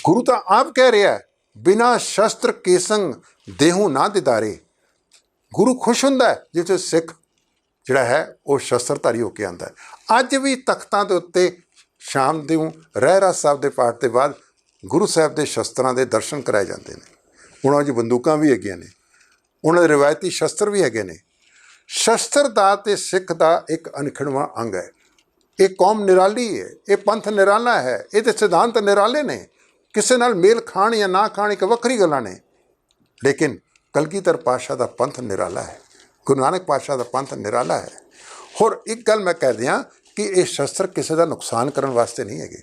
ਗੁਰੂ ਤਾਂ ਆਪ ਕਹਿ ਰਿਹਾ, ਬਿਨਾਂ ਸ਼ਸਤਰ ਕੇਸੰਗ ਦੇਹੂ ਨਾ ਦਿਦਾਰੇ। ਗੁਰੂ ਖੁਸ਼ ਹੁੰਦਾ ਹੈ ਜਿੱਥੇ ਸਿੱਖ ਜਿਹੜਾ ਹੈ ਉਹ ਸ਼ਸਤਰਧਾਰੀ ਹੋ ਕੇ ਆਉਂਦਾ ਹੈ। ਅੱਜ ਵੀ ਤਖਤਾਂ ਦੇ ਉੱਤੇ ਸ਼ਾਮ ਨੂੰ ਰਹਿਰਾਸ ਸਾਹਿਬ ਦੇ ਪਾਠ ਤੋਂ ਬਾਅਦ ਗੁਰੂ ਸਾਹਿਬ ਦੇ ਸ਼ਸਤਰਾਂ ਦੇ ਦਰਸ਼ਨ ਕਰਾਏ ਜਾਂਦੇ ਨੇ। ਉਹਨਾਂ 'ਚ ਬੰਦੂਕਾਂ ਵੀ ਹੈਗੀਆਂ ਨੇ, ਉਹਨਾਂ ਦੇ ਰਿਵਾਇਤੀ ਸ਼ਸਤਰ ਵੀ ਹੈਗੇ ਨੇ। ਸ਼ਸਤਰ ਦਾ ਅਤੇ ਸਿੱਖ ਦਾ ਇੱਕ ਅਨਿੱਖੜਵਾਂ ਅੰਗ ਹੈ। ਇਹ ਕੌਮ ਨਿਰਾਲੀ ਹੈ, ਇਹ ਪੰਥ ਨਿਰਾਲਾ ਹੈ, ਇਹਦੇ ਸਿਧਾਂਤ ਨਿਰਾਲੇ ਨੇ। ਕਿਸੇ ਨਾਲ ਮੇਲ ਖਾਣ ਜਾਂ ਨਾ ਖਾਣ ਇੱਕ ਵੱਖਰੀ ਗੱਲਾਂ ਨੇ, ਲੇਕਿਨ ਕਲਗੀਧਰ ਪਾਤਸ਼ਾਹ ਦਾ ਪੰਥ ਨਿਰਾਲਾ ਹੈ, ਗੁਰੂ ਨਾਨਕ ਪਾਤਸ਼ਾਹ ਦਾ ਪੰਥ ਨਿਰਾਲਾ ਹੈ। ਹੋਰ ਇੱਕ ਗੱਲ ਮੈਂ ਕਹਿ ਦਿਆਂ ਕਿ ਇਹ ਸ਼ਸਤਰ ਕਿਸੇ ਦਾ ਨੁਕਸਾਨ ਕਰਨ ਵਾਸਤੇ ਨਹੀਂ ਹੈਗੇ,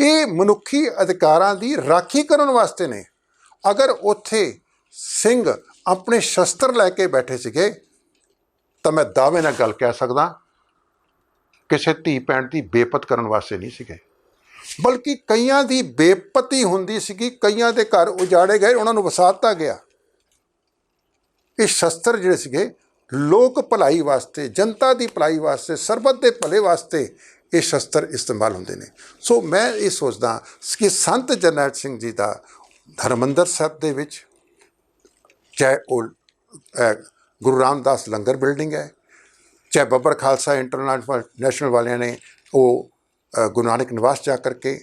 ਇਹ ਮਨੁੱਖੀ ਅਧਿਕਾਰਾਂ ਦੀ ਰਾਖੀ ਕਰਨ ਵਾਸਤੇ ਨੇ। ਅਗਰ ਉੱਥੇ ਸਿੰਘ ਆਪਣੇ ਸ਼ਸਤਰ ਲੈ ਕੇ ਬੈਠੇ ਸੀਗੇ ਤਾਂ ਮੈਂ ਦਾਅਵੇ ਨਾਲ ਗੱਲ ਕਹਿ ਸਕਦਾ ਕਿਸੇ ਧੀ ਭੈਣ ਦੀ ਬੇਪਤ ਕਰਨ ਵਾਸਤੇ ਨਹੀਂ ਸੀਗੇ, ਬਲਕਿ ਕਈਆਂ ਦੀ ਬੇਪਤੀ ਹੁੰਦੀ ਸੀਗੀ, ਕਈਆਂ ਦੇ ਘਰ ਉਜਾੜੇ ਗਏ, ਉਹਨਾਂ ਨੂੰ ਵਸਾਤਾ ਗਿਆ। ਇਹ ਸ਼ਸਤਰ ਜਿਹੜੇ ਸੀਗੇ ਲੋਕ ਭਲਾਈ ਵਾਸਤੇ, ਜਨਤਾ ਦੀ ਭਲਾਈ ਵਾਸਤੇ, ਸਰਬੱਤ ਦੇ ਭਲੇ ਵਾਸਤੇ ਇਹ ਸ਼ਸਤਰ ਇਸਤੇਮਾਲ ਹੁੰਦੇ ਨੇ। ਸੋ ਮੈਂ ਇਹ ਸੋਚਦਾ ਕਿ ਸੰਤ ਜਰਨੈਲ ਸਿੰਘ ਜੀ ਦਾ ਹਰਿਮੰਦਰ ਸਾਹਿਬ ਦੇ ਵਿੱਚ ਚਾਹੇ ਉਹ ਗੁਰੂ ਰਾਮਦਾਸ ਲੰਗਰ ਬਿਲਡਿੰਗ ਹੈ, ਚਾਹੇ ਬੱਬਰ ਖਾਲਸਾ ਇੰਟਰਨੈਸ਼ਨਲ ਵਾਲਿਆਂ ਨੇ ਉਹ ਗੁਰੂ ਨਾਨਕ ਨਿਵਾਸ ਜਾ ਕਰਕੇ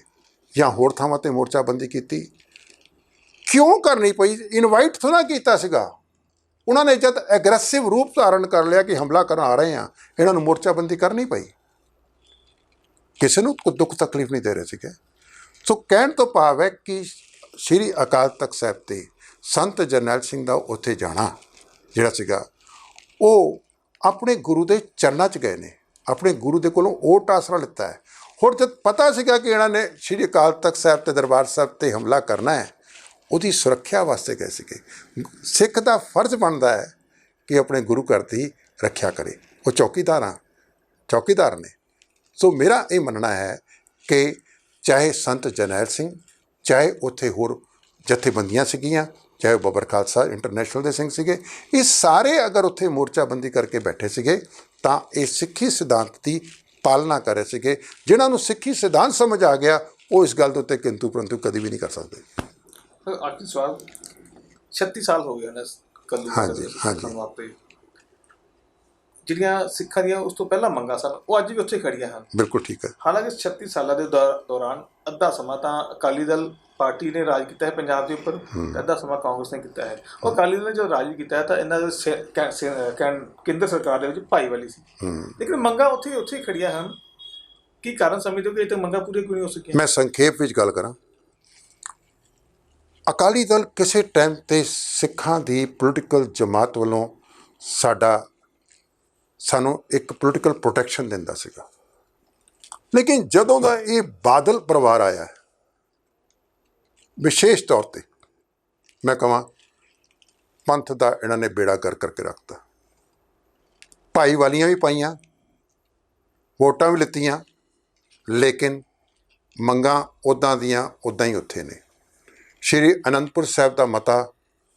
ਜਾਂ ਹੋਰ ਥਾਵਾਂ 'ਤੇ ਮੋਰਚਾਬੰਦੀ ਕੀਤੀ, ਕਿਉਂ ਕਰਨੀ ਪਈ? ਇਨਵਾਈਟ ਥੋੜ੍ਹਾ ਕੀਤਾ ਸੀਗਾ ਉਹਨਾਂ ਨੇ। ਜਦ ਐਗਰੈਸਿਵ ਰੂਪ ਧਾਰਨ ਕਰ ਲਿਆ ਕਿ ਹਮਲਾ ਕਰਨ ਆ ਰਹੇ ਹਾਂ, ਇਹਨਾਂ ਨੂੰ ਮੋਰਚਾਬੰਦੀ ਕਰਨੀ ਪਈ। ਕਿਸੇ ਨੂੰ ਕੋਈ ਦੁੱਖ ਤਕਲੀਫ ਨਹੀਂ ਦੇ ਰਹੇ ਸੀਗੇ। ਸੋ ਕਹਿਣ ਤੋਂ ਭਾਵ ਹੈ ਕਿ ਸ਼੍ਰੀ ਅਕਾਲ ਤਖਤ ਸਾਹਿਬ 'ਤੇ ਸੰਤ ਜਰਨੈਲ ਸਿੰਘ ਦਾ ਉੱਥੇ ਜਾਣਾ ਜਿਹੜਾ ਸੀਗਾ ਉਹ ਆਪਣੇ ਗੁਰੂ ਦੇ ਚਰਨਾਂ 'ਚ ਗਏ ਨੇ, ਆਪਣੇ ਗੁਰੂ ਦੇ ਕੋਲੋਂ ਓਟ ਆਸਰਾ ਲਿੱਤਾ ਹੈ। ਹੁਣ ਜਦ ਪਤਾ ਸੀਗਾ ਕਿ ਇਹਨਾਂ ਨੇ ਸ਼੍ਰੀ ਅਕਾਲ ਤਖਤ ਸਾਹਿਬ ਅਤੇ ਦਰਬਾਰ ਸਾਹਿਬ 'ਤੇ ਹਮਲਾ ਕਰਨਾ ਹੈ, ਉਹਦੀ ਸੁਰੱਖਿਆ ਵਾਸਤੇ ਗਏ ਸੀਗੇ। ਸਿੱਖ ਦਾ ਫਰਜ਼ ਬਣਦਾ ਹੈ ਕਿ ਆਪਣੇ ਗੁਰੂ ਘਰ ਦੀ ਰੱਖਿਆ ਕਰੇ। ਉਹ ਚੌਕੀਦਾਰ ਨੇ। ਸੋ ਮੇਰਾ ਇਹ ਮੰਨਣਾ ਹੈ ਕਿ ਚਾਹੇ ਸੰਤ ਜਰਨੈਲ ਸਿੰਘ, ਚਾਹੇ ਉੱਥੇ ਹੋਰ ਜਥੇਬੰਦੀਆਂ ਸੀਗੀਆਂ, ਚਾਹੇ ਬੱਬਰ ਖਾਲਸਾ ਇੰਟਰਨੈਸ਼ਨਲ ਦੇ ਸਿੰਘ ਸੀਗੇ, ਇਹ ਸਾਰੇ ਅਗਰ ਉੱਥੇ ਮੋਰਚਾਬੰਦੀ ਕਰਕੇ ਬੈਠੇ ਸੀਗੇ ਤਾਂ ਇਹ ਸਿੱਖੀ ਸਿਧਾਂਤ ਦੀ ਪਾਲਣਾ ਕਰ ਰਹੇ ਸੀਗੇ। ਜਿਨ੍ਹਾਂ ਨੂੰ ਸਿੱਖੀ ਸਿਧਾਂਤ ਸਮਝ ਆ ਗਿਆ ਉਹ ਇਸ ਗੱਲ ਦੇ ਉੱਤੇ ਕਿੰਤੂ ਪਰੰਤੂ ਕਦੀ ਵੀ ਨਹੀਂ ਕਰ ਸਕਦੇ। ਆਖਰੀ ਸਵਾਲ, 36 ਸਾਲ ਹੋ ਗਏ ਨੇ ਕੱਲੂ ਵਾਪਰੇ, ਜਿਹੜੀਆਂ ਸਿੱਖਾਂ ਦੀਆਂ ਉਸ ਤੋਂ ਪਹਿਲਾਂ ਮੰਗਾਂ ਸਨ ਉਹ ਅੱਜ ਵੀ ਉੱਥੇ ਖੜੀਆਂ ਹਨ। ਬਿਲਕੁਲ ਠੀਕ ਹੈ। ਹਾਲਾਂਕਿ 36 ਸਾਲਾਂ ਦੇ ਦੌਰਾਨ ਅੱਧਾ ਸਮਾਂ ਤਾਂ ਅਕਾਲੀ ਦਲ ਪਾਰਟੀ ਨੇ ਰਾਜ ਕੀਤਾ ਹੈ ਪੰਜਾਬ ਦੇ ਉੱਪਰ, ਅੱਧਾ ਸਮਾਂ ਕਾਂਗਰਸ ਨੇ ਕੀਤਾ ਹੈ। ਉਹ ਅਕਾਲੀ ਦਲ ਨੇ ਜੋ ਰਾਜ ਕੀਤਾ ਹੈ ਤਾਂ ਇਹਨਾਂ ਦੇ ਕੇਂਦਰ ਸਰਕਾਰ ਦੇ ਵਿੱਚ ਭਾਈਵਾਲੀ ਸੀ, ਲੇਕਿਨ ਮੰਗਾਂ ਉੱਥੇ ਹੀ ਖੜੀਆਂ ਹਨ। ਕੀ ਕਾਰਨ ਸਮਝਦੇ ਹੋ ਕਿ ਇਹ ਤਾਂ ਮੰਗਾਂ ਪੂਰੀਆਂ ਕਿਉਂ ਨਹੀਂ ਹੋ ਸਕੀਆਂ? ਮੈਂ ਸੰਖੇਪ ਵਿੱਚ ਗੱਲ ਕਰਾਂ, ਅਕਾਲੀ ਦਲ ਕਿਸੇ ਟਾਈਮ 'ਤੇ ਸਿੱਖਾਂ ਦੀ ਪੋਲੀਟੀਕਲ ਜਮਾਤ ਵੱਲੋਂ ਸਾਨੂੰ ਇੱਕ ਪੋਲੀਟੀਕਲ ਪ੍ਰੋਟੈਕਸ਼ਨ ਦਿੰਦਾ ਸੀਗਾ, ਲੇਕਿਨ ਜਦੋਂ ਦਾ ਇਹ ਬਾਦਲ ਪਰਿਵਾਰ ਆਇਆ, ਵਿਸ਼ੇਸ਼ ਤੌਰ 'ਤੇ ਮੈਂ ਕਹਾਂ ਪੰਥ ਦਾ ਇਹਨਾਂ ਨੇ ਬੇੜਾ ਗਰਕ ਕਰਕੇ ਰੱਖਤਾ। ਭਾਈਵਾਲੀਆਂ ਵੀ ਪਾਈਆਂ, ਵੋਟਾਂ ਵੀ ਲਿੱਤੀਆਂ, ਲੇਕਿਨ ਮੰਗਾਂ ਉੱਦਾਂ ਦੀਆਂ ਉੱਦਾਂ ਹੀ ਉੱਥੇ ਨੇ। ਸ਼੍ਰੀ ਅਨੰਦਪੁਰ ਸਾਹਿਬ ਦਾ ਮਤਾ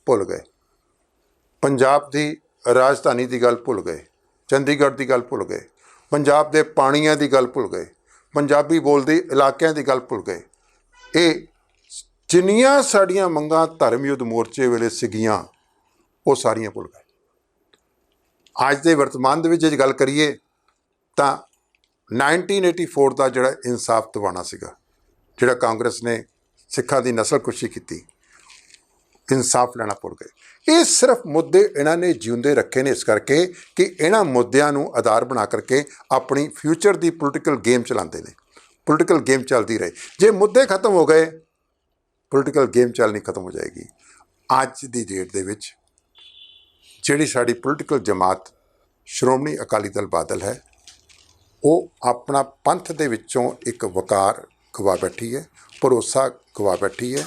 ਭੁੱਲ ਗਏ, ਪੰਜਾਬ ਦੀ ਰਾਜਧਾਨੀ ਦੀ ਗੱਲ ਭੁੱਲ ਗਏ, ਚੰਡੀਗੜ੍ਹ ਦੀ ਗੱਲ ਭੁੱਲ ਗਏ, ਪੰਜਾਬ ਦੇ ਪਾਣੀਆਂ ਦੀ ਗੱਲ ਭੁੱਲ ਗਏ, ਪੰਜਾਬੀ ਬੋਲਦੇ ਇਲਾਕਿਆਂ ਦੀ ਗੱਲ ਭੁੱਲ ਗਏ। ਇਹ ਜਿੰਨੀਆਂ ਸਾਡੀਆਂ ਮੰਗਾਂ ਧਰਮ ਯੁੱਧ ਮੋਰਚੇ ਵੇਲੇ ਸੀਗੀਆਂ ਉਹ ਸਾਰੀਆਂ ਭੁੱਲ ਗਏ। ਅੱਜ ਦੇ ਵਰਤਮਾਨ ਦੇ ਵਿੱਚ ਜੇ ਗੱਲ ਕਰੀਏ ਤਾਂ 1984 ਦਾ ਜਿਹੜਾ ਇਨਸਾਫ ਦਿਵਾਉਣਾ ਸੀਗਾ, ਜਿਹੜਾ ਕਾਂਗਰਸ ਨੇ ਸਿੱਖਾਂ ਦੀ ਨਸਲਕੁਸ਼ੀ ਕੀਤੀ, ਇਨਸਾਫ ਲੈਣਾ ਭੁੱਲ ਗਏ। ਇਹ ਸਿਰਫ ਮੁੱਦੇ ਇਹਨਾਂ ਨੇ ਜਿਉਂਦੇ ਰੱਖੇ ਨੇ ਇਸ ਕਰਕੇ ਕਿ ਇਹਨਾਂ ਮੁੱਦਿਆਂ ਨੂੰ ਆਧਾਰ ਬਣਾ ਕਰਕੇ ਆਪਣੀ ਫਿਊਚਰ ਦੀ ਪੋਲੀਟੀਕਲ ਗੇਮ ਚਲਾਉਂਦੇ ਨੇ। ਪੋਲੀਟੀਕਲ ਗੇਮ ਚੱਲਦੀ ਰਹੇ, ਜੇ ਮੁੱਦੇ ਖਤਮ ਹੋ ਗਏ ਪੋਲੀਟੀਕਲ ਗੇਮ ਚੱਲਣੀ ਖਤਮ ਹੋ ਜਾਏਗੀ। ਅੱਜ ਦੀ ਡੇਟ ਦੇ ਵਿੱਚ ਜਿਹੜੀ ਸਾਡੀ ਪੋਲੀਟੀਕਲ ਜਮਾਤ ਸ਼੍ਰੋਮਣੀ ਅਕਾਲੀ ਦਲ ਬਾਦਲ ਹੈ, ਉਹ ਆਪਣਾ ਪੰਥ ਦੇ ਵਿੱਚੋਂ ਇੱਕ ਵਕਾਰ ਗਵਾ ਬੈਠੀ ਹੈ, ਭਰੋਸਾ ਗਵਾ ਬੈਠੀ ਹੈ।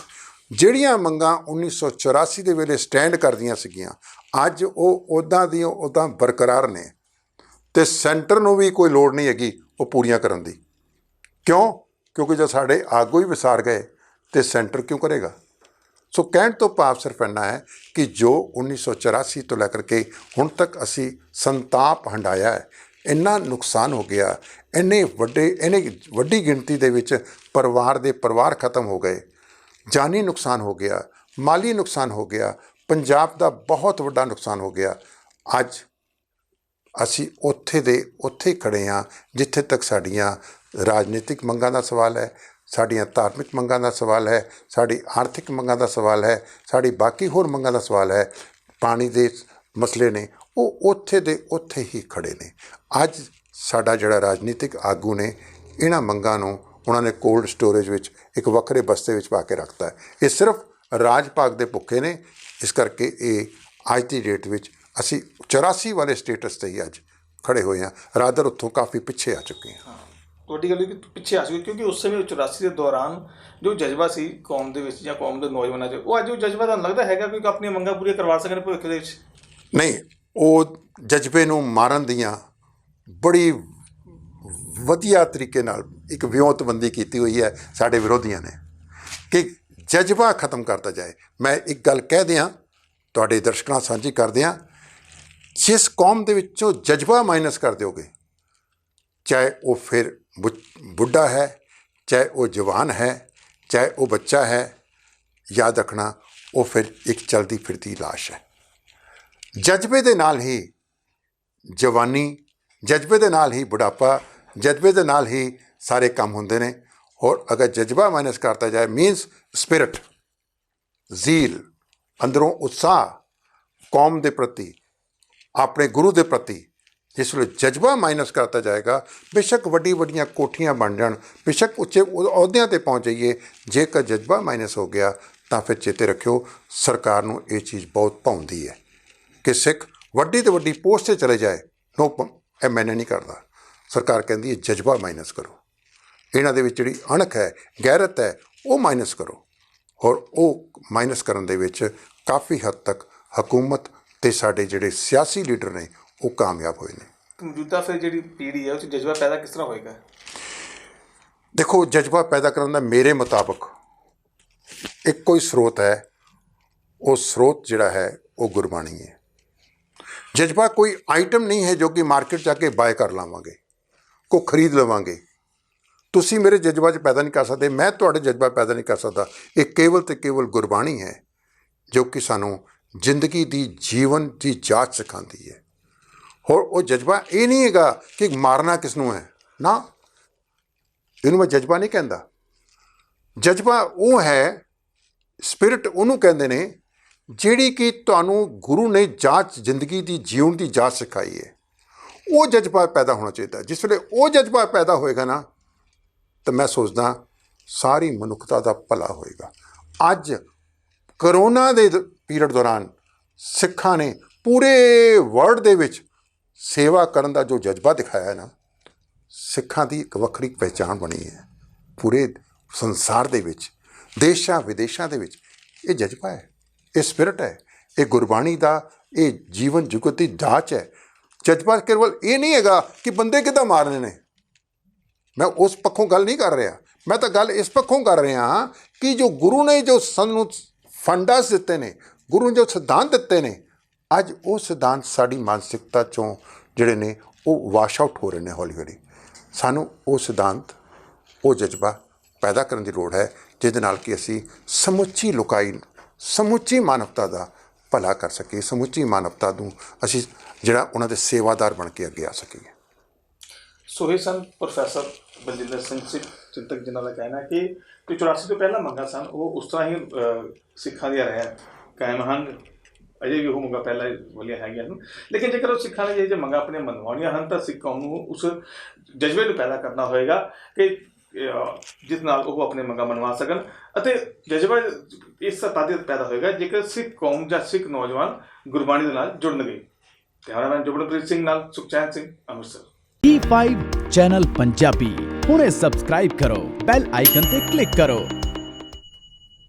ਜਿਹੜੀਆਂ ਮੰਗਾਂ 1984 ਦੇ ਵੇਲੇ ਸਟੈਂਡ ਕਰਦੀਆਂ ਸੀਗੀਆਂ, ਅੱਜ ਉਹ ਉੱਦਾਂ ਦੀਆਂ ਉੱਦਾਂ ਬਰਕਰਾਰ ਨੇ, ਅਤੇ ਸੈਂਟਰ ਨੂੰ ਵੀ ਕੋਈ ਲੋੜ ਨਹੀਂ ਹੈਗੀ ਉਹ ਪੂਰੀਆਂ ਕਰਨ ਦੀ। ਕਿਉਂ? ਕਿਉਂਕਿ ਜੇ ਸਾਡੇ ਆਗੂ ਹੀ ਵਿਸਾਰ ਗਏ ਤਾਂ ਸੈਂਟਰ ਕਿਉਂ ਕਰੇਗਾ। ਸੋ ਕਹਿਣ ਤੋਂ ਭਾਵ ਸਿਰਫ ਇੰਨਾ ਹੈ ਕਿ ਜੋ 1984 ਤੋਂ ਲੈ ਕਰਕੇ ਹੁਣ ਤੱਕ ਅਸੀਂ ਸੰਤਾਪ ਹੰਢਾਇਆ ਹੈ, ਇੰਨਾ ਨੁਕਸਾਨ ਹੋ ਗਿਆ, ਇੰਨੇ ਵੱਡੀ ਗਿਣਤੀ ਦੇ ਵਿੱਚ ਪਰਿਵਾਰ ਖਤਮ ਹੋ ਗਏ, ਜਾਨੀ ਨੁਕਸਾਨ ਹੋ ਗਿਆ, ਮਾਲੀ ਨੁਕਸਾਨ ਹੋ ਗਿਆ, ਪੰਜਾਬ ਦਾ ਬਹੁਤ ਵੱਡਾ ਨੁਕਸਾਨ ਹੋ ਗਿਆ। ਅੱਜ ਅਸੀਂ ਉੱਥੇ ਦੇ ਉੱਥੇ ਖੜ੍ਹੇ ਹਾਂ ਜਿੱਥੇ ਤੱਕ ਸਾਡੀਆਂ ਰਾਜਨੀਤਿਕ ਮੰਗਾਂ ਦਾ ਸਵਾਲ ਹੈ, ਸਾਡੀਆਂ ਧਾਰਮਿਕ ਮੰਗਾਂ ਦਾ ਸਵਾਲ ਹੈ, ਸਾਡੀ ਆਰਥਿਕ ਮੰਗਾਂ ਦਾ ਸਵਾਲ ਹੈ, ਸਾਡੀ ਬਾਕੀ ਹੋਰ ਮੰਗਾਂ ਦਾ ਸਵਾਲ ਹੈ, ਪਾਣੀ ਦੇ ਮਸਲੇ ਨੇ, ਉਹ ਉੱਥੇ ਦੇ ਉੱਥੇ ਹੀ ਖੜ੍ਹੇ ਨੇ। ਅੱਜ ਸਾਡਾ ਜਿਹੜਾ ਰਾਜਨੀਤਿਕ ਆਗੂ ਨੇ, ਇਹਨਾਂ ਮੰਗਾਂ ਨੂੰ ਉਹਨਾਂ ਨੇ ਕੋਲਡ ਸਟੋਰੇਜ ਵਿੱਚ ਇੱਕ ਵੱਖਰੇ ਬਸਤੇ ਵਿੱਚ ਪਾ ਕੇ ਰੱਖਤਾ ਹੈ। ਇਹ ਸਿਰਫ ਰਾਜ ਭਾਗ ਦੇ ਭੁੱਖੇ ਨੇ। ਇਸ ਕਰਕੇ ਇਹ ਅੱਜ ਦੀ ਡੇਟ ਵਿੱਚ ਅਸੀਂ 84 ਵਾਲੇ ਸਟੇਟਸ 'ਤੇ ਹੀ ਅੱਜ ਖੜ੍ਹੇ ਹੋਏ ਹਾਂ, ਰਾਦਰ ਉੱਥੋਂ ਕਾਫੀ ਪਿੱਛੇ ਆ ਚੁੱਕੇ ਹਾਂ। ਤੁਹਾਡੀ ਗੱਲ ਕਿ ਪਿੱਛੇ ਆ ਚੁੱਕੀ, ਕਿਉਂਕਿ ਉਸ ਸਮੇਂ 84 ਦੇ ਦੌਰਾਨ ਜੋ ਜਜ਼ਬਾ ਸੀ ਕੌਮ ਦੇ ਵਿੱਚ ਜਾਂ ਕੌਮ ਦੇ ਨੌਜਵਾਨਾਂ 'ਚ, ਉਹ ਅੱਜ ਉਹ ਜਜ਼ਬਾ ਤੁਹਾਨੂੰ ਲੱਗਦਾ ਹੈਗਾ ਕਿ ਆਪਣੀਆਂ ਮੰਗਾਂ ਪੂਰੀਆਂ ਕਰਵਾ ਸਕਣ ਭਵਿੱਖ ਦੇ ਵਿੱਚ? ਨਹੀਂ, ਉਹ ਜਜ਼ਬੇ ਨੂੰ ਮਾਰਨ ਦੀਆਂ ਬੜੀ ਵਧੀਆ ਤਰੀਕੇ ਨਾਲ ਇੱਕ ਵਿਉਂਤਬੰਦੀ ਕੀਤੀ ਹੋਈ ਹੈ ਸਾਡੇ ਵਿਰੋਧੀਆਂ ਨੇ ਕਿ ਜਜ਼ਬਾ ਖਤਮ ਕਰਤਾ ਜਾਏ। ਮੈਂ ਇੱਕ ਗੱਲ ਕਹਿ ਦਿਆਂ, ਤੁਹਾਡੇ ਦਰਸ਼ਕਾਂ ਨਾਲ ਸਾਂਝੀ ਕਰ ਦਿਆਂ, ਜਿਸ ਕੌਮ ਦੇ ਵਿੱਚੋਂ ਜਜ਼ਬਾ ਮਾਈਨਸ ਕਰ ਦਿਓਗੇ, ਚਾਹੇ ਉਹ ਫਿਰ ਬੁੱਢਾ ਹੈ, ਚਾਹੇ ਉਹ ਜਵਾਨ ਹੈ, ਚਾਹੇ ਉਹ ਬੱਚਾ ਹੈ, ਯਾਦ ਰੱਖਣਾ ਉਹ ਫਿਰ ਇੱਕ ਚਲਦੀ ਫਿਰਦੀ ਲਾਸ਼ ਹੈ। ਜਜ਼ਬੇ ਦੇ ਨਾਲ ਹੀ ਜਵਾਨੀ, ਜਜ਼ਬੇ ਦੇ ਨਾਲ ਹੀ ਬੁਢਾਪਾ, ਜਜ਼ਬੇ ਦੇ ਨਾਲ ਹੀ ਸਾਰੇ ਕੰਮ ਹੁੰਦੇ ਨੇ। ਔਰ ਅਗਰ ਜਜ਼ਬਾ ਮਾਈਨਸ ਕਰਤਾ ਜਾਏ, ਮੀਨਸ ਸਪਿਰਿਟ, ਜ਼ੀਲ, ਅੰਦਰੋਂ ਉਤਸ਼ਾਹ ਕੌਮ ਦੇ ਪ੍ਰਤੀ, ਆਪਣੇ ਗੁਰੂ ਦੇ ਪ੍ਰਤੀ, ਜਿਸ ਵੇਲੇ ਜਜ਼ਬਾ ਮਾਈਨਸ ਕਰਤਾ ਜਾਏਗਾ, ਬੇਸ਼ੱਕ ਵੱਡੀਆਂ ਕੋਠੀਆਂ ਬਣ ਜਾਣ, ਬੇਸ਼ੱਕ ਉੱਚੇ ਅਹੁਦਿਆਂ 'ਤੇ ਪਹੁੰਚ ਜਾਈਏ, ਜੇਕਰ ਜਜ਼ਬਾ ਮਾਈਨਸ ਹੋ ਗਿਆ ਤਾਂ ਫਿਰ ਚੇਤੇ ਰੱਖਿਓ ਸਰਕਾਰ ਨੂੰ ਇਹ ਚੀਜ਼ ਬਹੁਤ ਭਾਉਂਦੀ ਹੈ ਕਿ ਸਿੱਖ ਵੱਡੀ ਤੋਂ ਵੱਡੀ ਪੋਸਟ 'ਤੇ ਚਲੇ ਜਾਏ। ਇਹ ਮੈਨੇ ਨਹੀਂ ਕਰਦਾ। ਸਰਕਾਰ ਕਹਿੰਦੀ ਹੈ ਜਜ਼ਬਾ ਮਾਈਨਸ ਕਰੋ, ਇਹਨਾਂ ਦੇ ਵਿੱਚ ਜਿਹੜੀ ਅਣਖ ਹੈ, ਗੈਰਤ ਹੈ, ਉਹ ਮਾਈਨਸ ਕਰੋ। ਔਰ ਉਹ ਮਾਈਨਸ ਕਰਨ ਦੇ ਵਿੱਚ ਕਾਫੀ ਹੱਦ ਤੱਕ ਹਕੂਮਤ ਅਤੇ ਸਾਡੇ ਜਿਹੜੇ ਸਿਆਸੀ ਲੀਡਰ ਨੇ ਉਹ ਕਾਮਯਾਬ ਹੋਏ ਨੇ। ਮੌਜੂਦਾ ਫਿਰ ਜਿਹੜੀ ਪੀੜ੍ਹੀ ਹੈ ਉਹ 'ਚ ਜਜ਼ਬਾ ਪੈਦਾ ਕਿਸ ਤਰ੍ਹਾਂ ਹੋਏਗਾ? ਦੇਖੋ, ਜਜ਼ਬਾ ਪੈਦਾ ਕਰਨ ਦਾ ਮੇਰੇ ਮੁਤਾਬਕ ਇੱਕੋ ਹੀ ਸਰੋਤ ਹੈ। ਉਹ ਸਰੋਤ ਜਿਹੜਾ ਹੈ ਉਹ ਗੁਰਬਾਣੀ ਹੈ। ਜਜ਼ਬਾ ਕੋਈ ਆਈਟਮ ਨਹੀਂ ਹੈ ਜੋ ਕਿ ਮਾਰਕੀਟ ਜਾ ਕੇ ਬਾਏ ਕਰ ਲਵਾਂਗੇ, ਕੋ ਖਰੀਦ ਲਵਾਂਗੇ। ਤੁਸੀਂ ਮੇਰੇ ਜਜ਼ਬਾ 'ਚ ਪੈਦਾ ਨਹੀਂ ਕਰ ਸਕਦੇ, ਮੈਂ ਤੁਹਾਡੇ ਜਜ਼ਬਾ ਪੈਦਾ ਨਹੀਂ ਕਰ ਸਕਦਾ। ਇਹ ਕੇਵਲ ਅਤੇ ਕੇਵਲ ਗੁਰਬਾਣੀ ਹੈ ਜੋ ਕਿ ਸਾਨੂੰ ਜ਼ਿੰਦਗੀ ਦੀ, ਜੀਵਨ ਦੀ ਜਾਂਚ ਸਿਖਾਉਂਦੀ ਹੈ। ਹੋਰ ਉਹ ਜਜ਼ਬਾ ਇਹ ਨਹੀਂ ਹੈਗਾ ਕਿ ਮਾਰਨਾ ਕਿਸ ਨੂੰ ਹੈ, ਨਾ, ਇਹਨੂੰ ਮੈਂ ਜਜ਼ਬਾ ਨਹੀਂ ਕਹਿੰਦਾ। ਜਜ਼ਬਾ ਉਹ ਹੈ, ਸਪਿਰਿਟ ਉਹਨੂੰ ਕਹਿੰਦੇ ਨੇ ਜਿਹੜੀ ਕਿ ਤੁਹਾਨੂੰ ਗੁਰੂ ਨੇ ਜਾਂਚ, ਜ਼ਿੰਦਗੀ ਦੀ ਜੀਉਣ ਦੀ ਜਾਂਚ ਸਿਖਾਈ ਹੈ। ਉਹ ਜਜ਼ਬਾ ਪੈਦਾ ਹੋਣਾ ਚਾਹੀਦਾ। ਜਿਸ ਵੇਲੇ ਉਹ ਜਜ਼ਬਾ ਪੈਦਾ ਹੋਏਗਾ ਨਾ, ਤਾਂ ਮੈਂ ਸੋਚਦਾ ਸਾਰੀ ਮਨੁੱਖਤਾ ਦਾ ਭਲਾ ਹੋਏਗਾ। ਅੱਜ ਕਰੋਨਾ ਦੇ ਪੀਰੀਅਡ ਦੌਰਾਨ ਸਿੱਖਾਂ ਨੇ ਪੂਰੇ ਵਰਲਡ ਦੇ ਵਿੱਚ ਸੇਵਾ ਕਰਨ ਦਾ ਜੋ ਜਜ਼ਬਾ ਦਿਖਾਇਆ ਨਾ, ਸਿੱਖਾਂ ਦੀ ਇੱਕ ਵੱਖਰੀ ਪਹਿਚਾਣ ਬਣੀ ਹੈ ਪੂਰੇ ਸੰਸਾਰ ਦੇ ਵਿੱਚ, ਦੇਸ਼ਾਂ ਵਿਦੇਸ਼ਾਂ ਦੇ ਵਿੱਚ। ਇਹ ਜਜ਼ਬਾ ਹੈ, ਇਹ ਸਪਿਰਿਟ ਹੈ, ਇਹ ਗੁਰਬਾਣੀ ਦਾ, ਇਹ ਜੀਵਨ ਜੁਗਤ ਦੀ ਜਾਂਚ ਹੈ। ਜਜ਼ਬਾ ਕੇਵਲ ਇਹ ਨਹੀਂ ਹੈਗਾ ਕਿ ਬੰਦੇ ਕਿੱਦਾਂ ਮਾਰਨੇ ਨੇ। ਮੈਂ ਉਸ ਪੱਖੋਂ ਗੱਲ ਨਹੀਂ ਕਰ ਰਿਹਾ, ਮੈਂ ਤਾਂ ਗੱਲ ਇਸ ਪੱਖੋਂ ਕਰ ਰਿਹਾ ਕਿ ਜੋ ਗੁਰੂ ਨੇ ਜੋ ਸਾਨੂੰ ਫੰਡਾਸ ਦਿੱਤੇ ਨੇ, ਗੁਰੂ ਨੇ ਜੋ ਸਿਧਾਂਤ ਦਿੱਤੇ ਨੇ, ਅੱਜ ਉਹ ਸਿਧਾਂਤ ਸਾਡੀ ਮਾਨਸਿਕਤਾ 'ਚੋਂ ਜਿਹੜੇ ਨੇ ਉਹ ਵਾਸ਼ ਆਊਟ ਹੋ ਰਹੇ ਨੇ ਹੌਲੀ ਹੌਲੀ। ਸਾਨੂੰ ਉਹ ਸਿਧਾਂਤ, ਉਹ ਜਜ਼ਬਾ ਪੈਦਾ ਕਰਨ ਦੀ ਲੋੜ ਹੈ ਜਿਹਦੇ ਨਾਲ ਕਿ ਅਸੀਂ ਸਮੁੱਚੀ ਲੋਕਾਈ, ਸਮੁੱਚੀ ਮਾਨਵਤਾ ਦਾ ਭਲਾ ਕਰ ਸਕੀਏ, ਸਮੁੱਚੀ ਮਾਨਵਤਾ ਨੂੰ ਅਸੀਂ ਜਿਹੜਾ ਉਹਨਾਂ ਦੇ ਸੇਵਾਦਾਰ ਬਣ ਕੇ ਅੱਗੇ ਆ ਸਕੀਏ। ਸੋ ਇਹ ਸਨ ਪ੍ਰੋਫੈਸਰ ਬਲਜਿੰਦਰ ਸਿੰਘ ਚਿੰਤਕ, ਜਿਨ੍ਹਾਂ ਦਾ ਕਹਿਣਾ ਕਿ 84 ਤੋਂ ਪਹਿਲਾਂ ਮੰਗਾਂ ਸਨ ਉਹ ਉਸ ਤਰ੍ਹਾਂ ਹੀ ਸਿੱਖਾਂ ਦੀਆਂ ਰਹਿ ਕਾਇਮ ਹਨ, ਅਜੇ ਵੀ ਉਹ ਮੰਗਾਂ ਪਹਿਲਾਂ ਵਾਲੀਆਂ ਹੈਗੀਆਂ ਹਨ। ਲੇਕਿਨ ਜੇਕਰ ਉਹ ਸਿੱਖਾਂ ਨੇ ਜੇ ਮੰਗਾਂ ਆਪਣੀਆਂ ਮਨਵਾਉਣੀਆਂ ਹਨ ਤਾਂ ਸਿੱਖ ਕੌਮ ਨੂੰ ਉਸ ਜਜ਼ਬੇ ਨੂੰ ਪੈਦਾ ਕਰਨਾ ਹੋਏਗਾ ਕਿ ਜਿਸ ਨਾਲ ਉਹ ਆਪਣੇ ਮੰਗਾਂ ਮਨਵਾ ਸਕਣ। ਅਤੇ ਜਜ਼ਬਾ ਇਸ ਤਦ ਪੈਦਾ ਹੋਏਗਾ ਜੇਕਰ ਸਿੱਖ ਕੌਮ ਜਾਂ ਸਿੱਖ ਨੌਜਵਾਨ ਗੁਰਬਾਣੀ ਦੇ ਨਾਲ ਜੁੜਨਗੇ। ਕੈਮਰਾਮੈਨ ਜੁਗਨਪ੍ਰੀਤ ਸਿੰਘ ਨਾਲ ਸੁਖਚੈਨ ਸਿੰਘ, ਅੰਮ੍ਰਿਤਸਰ। E5 ਚੈਨਲ ਪੰਜਾਬੀ ਹੁਣੇ ਸਬਸਕ੍ਰਾਈਬ ਕਰੋ, ਬੈਲ ਆਈਕਨ ਤੇ ਕਲਿੱਕ ਕਰੋ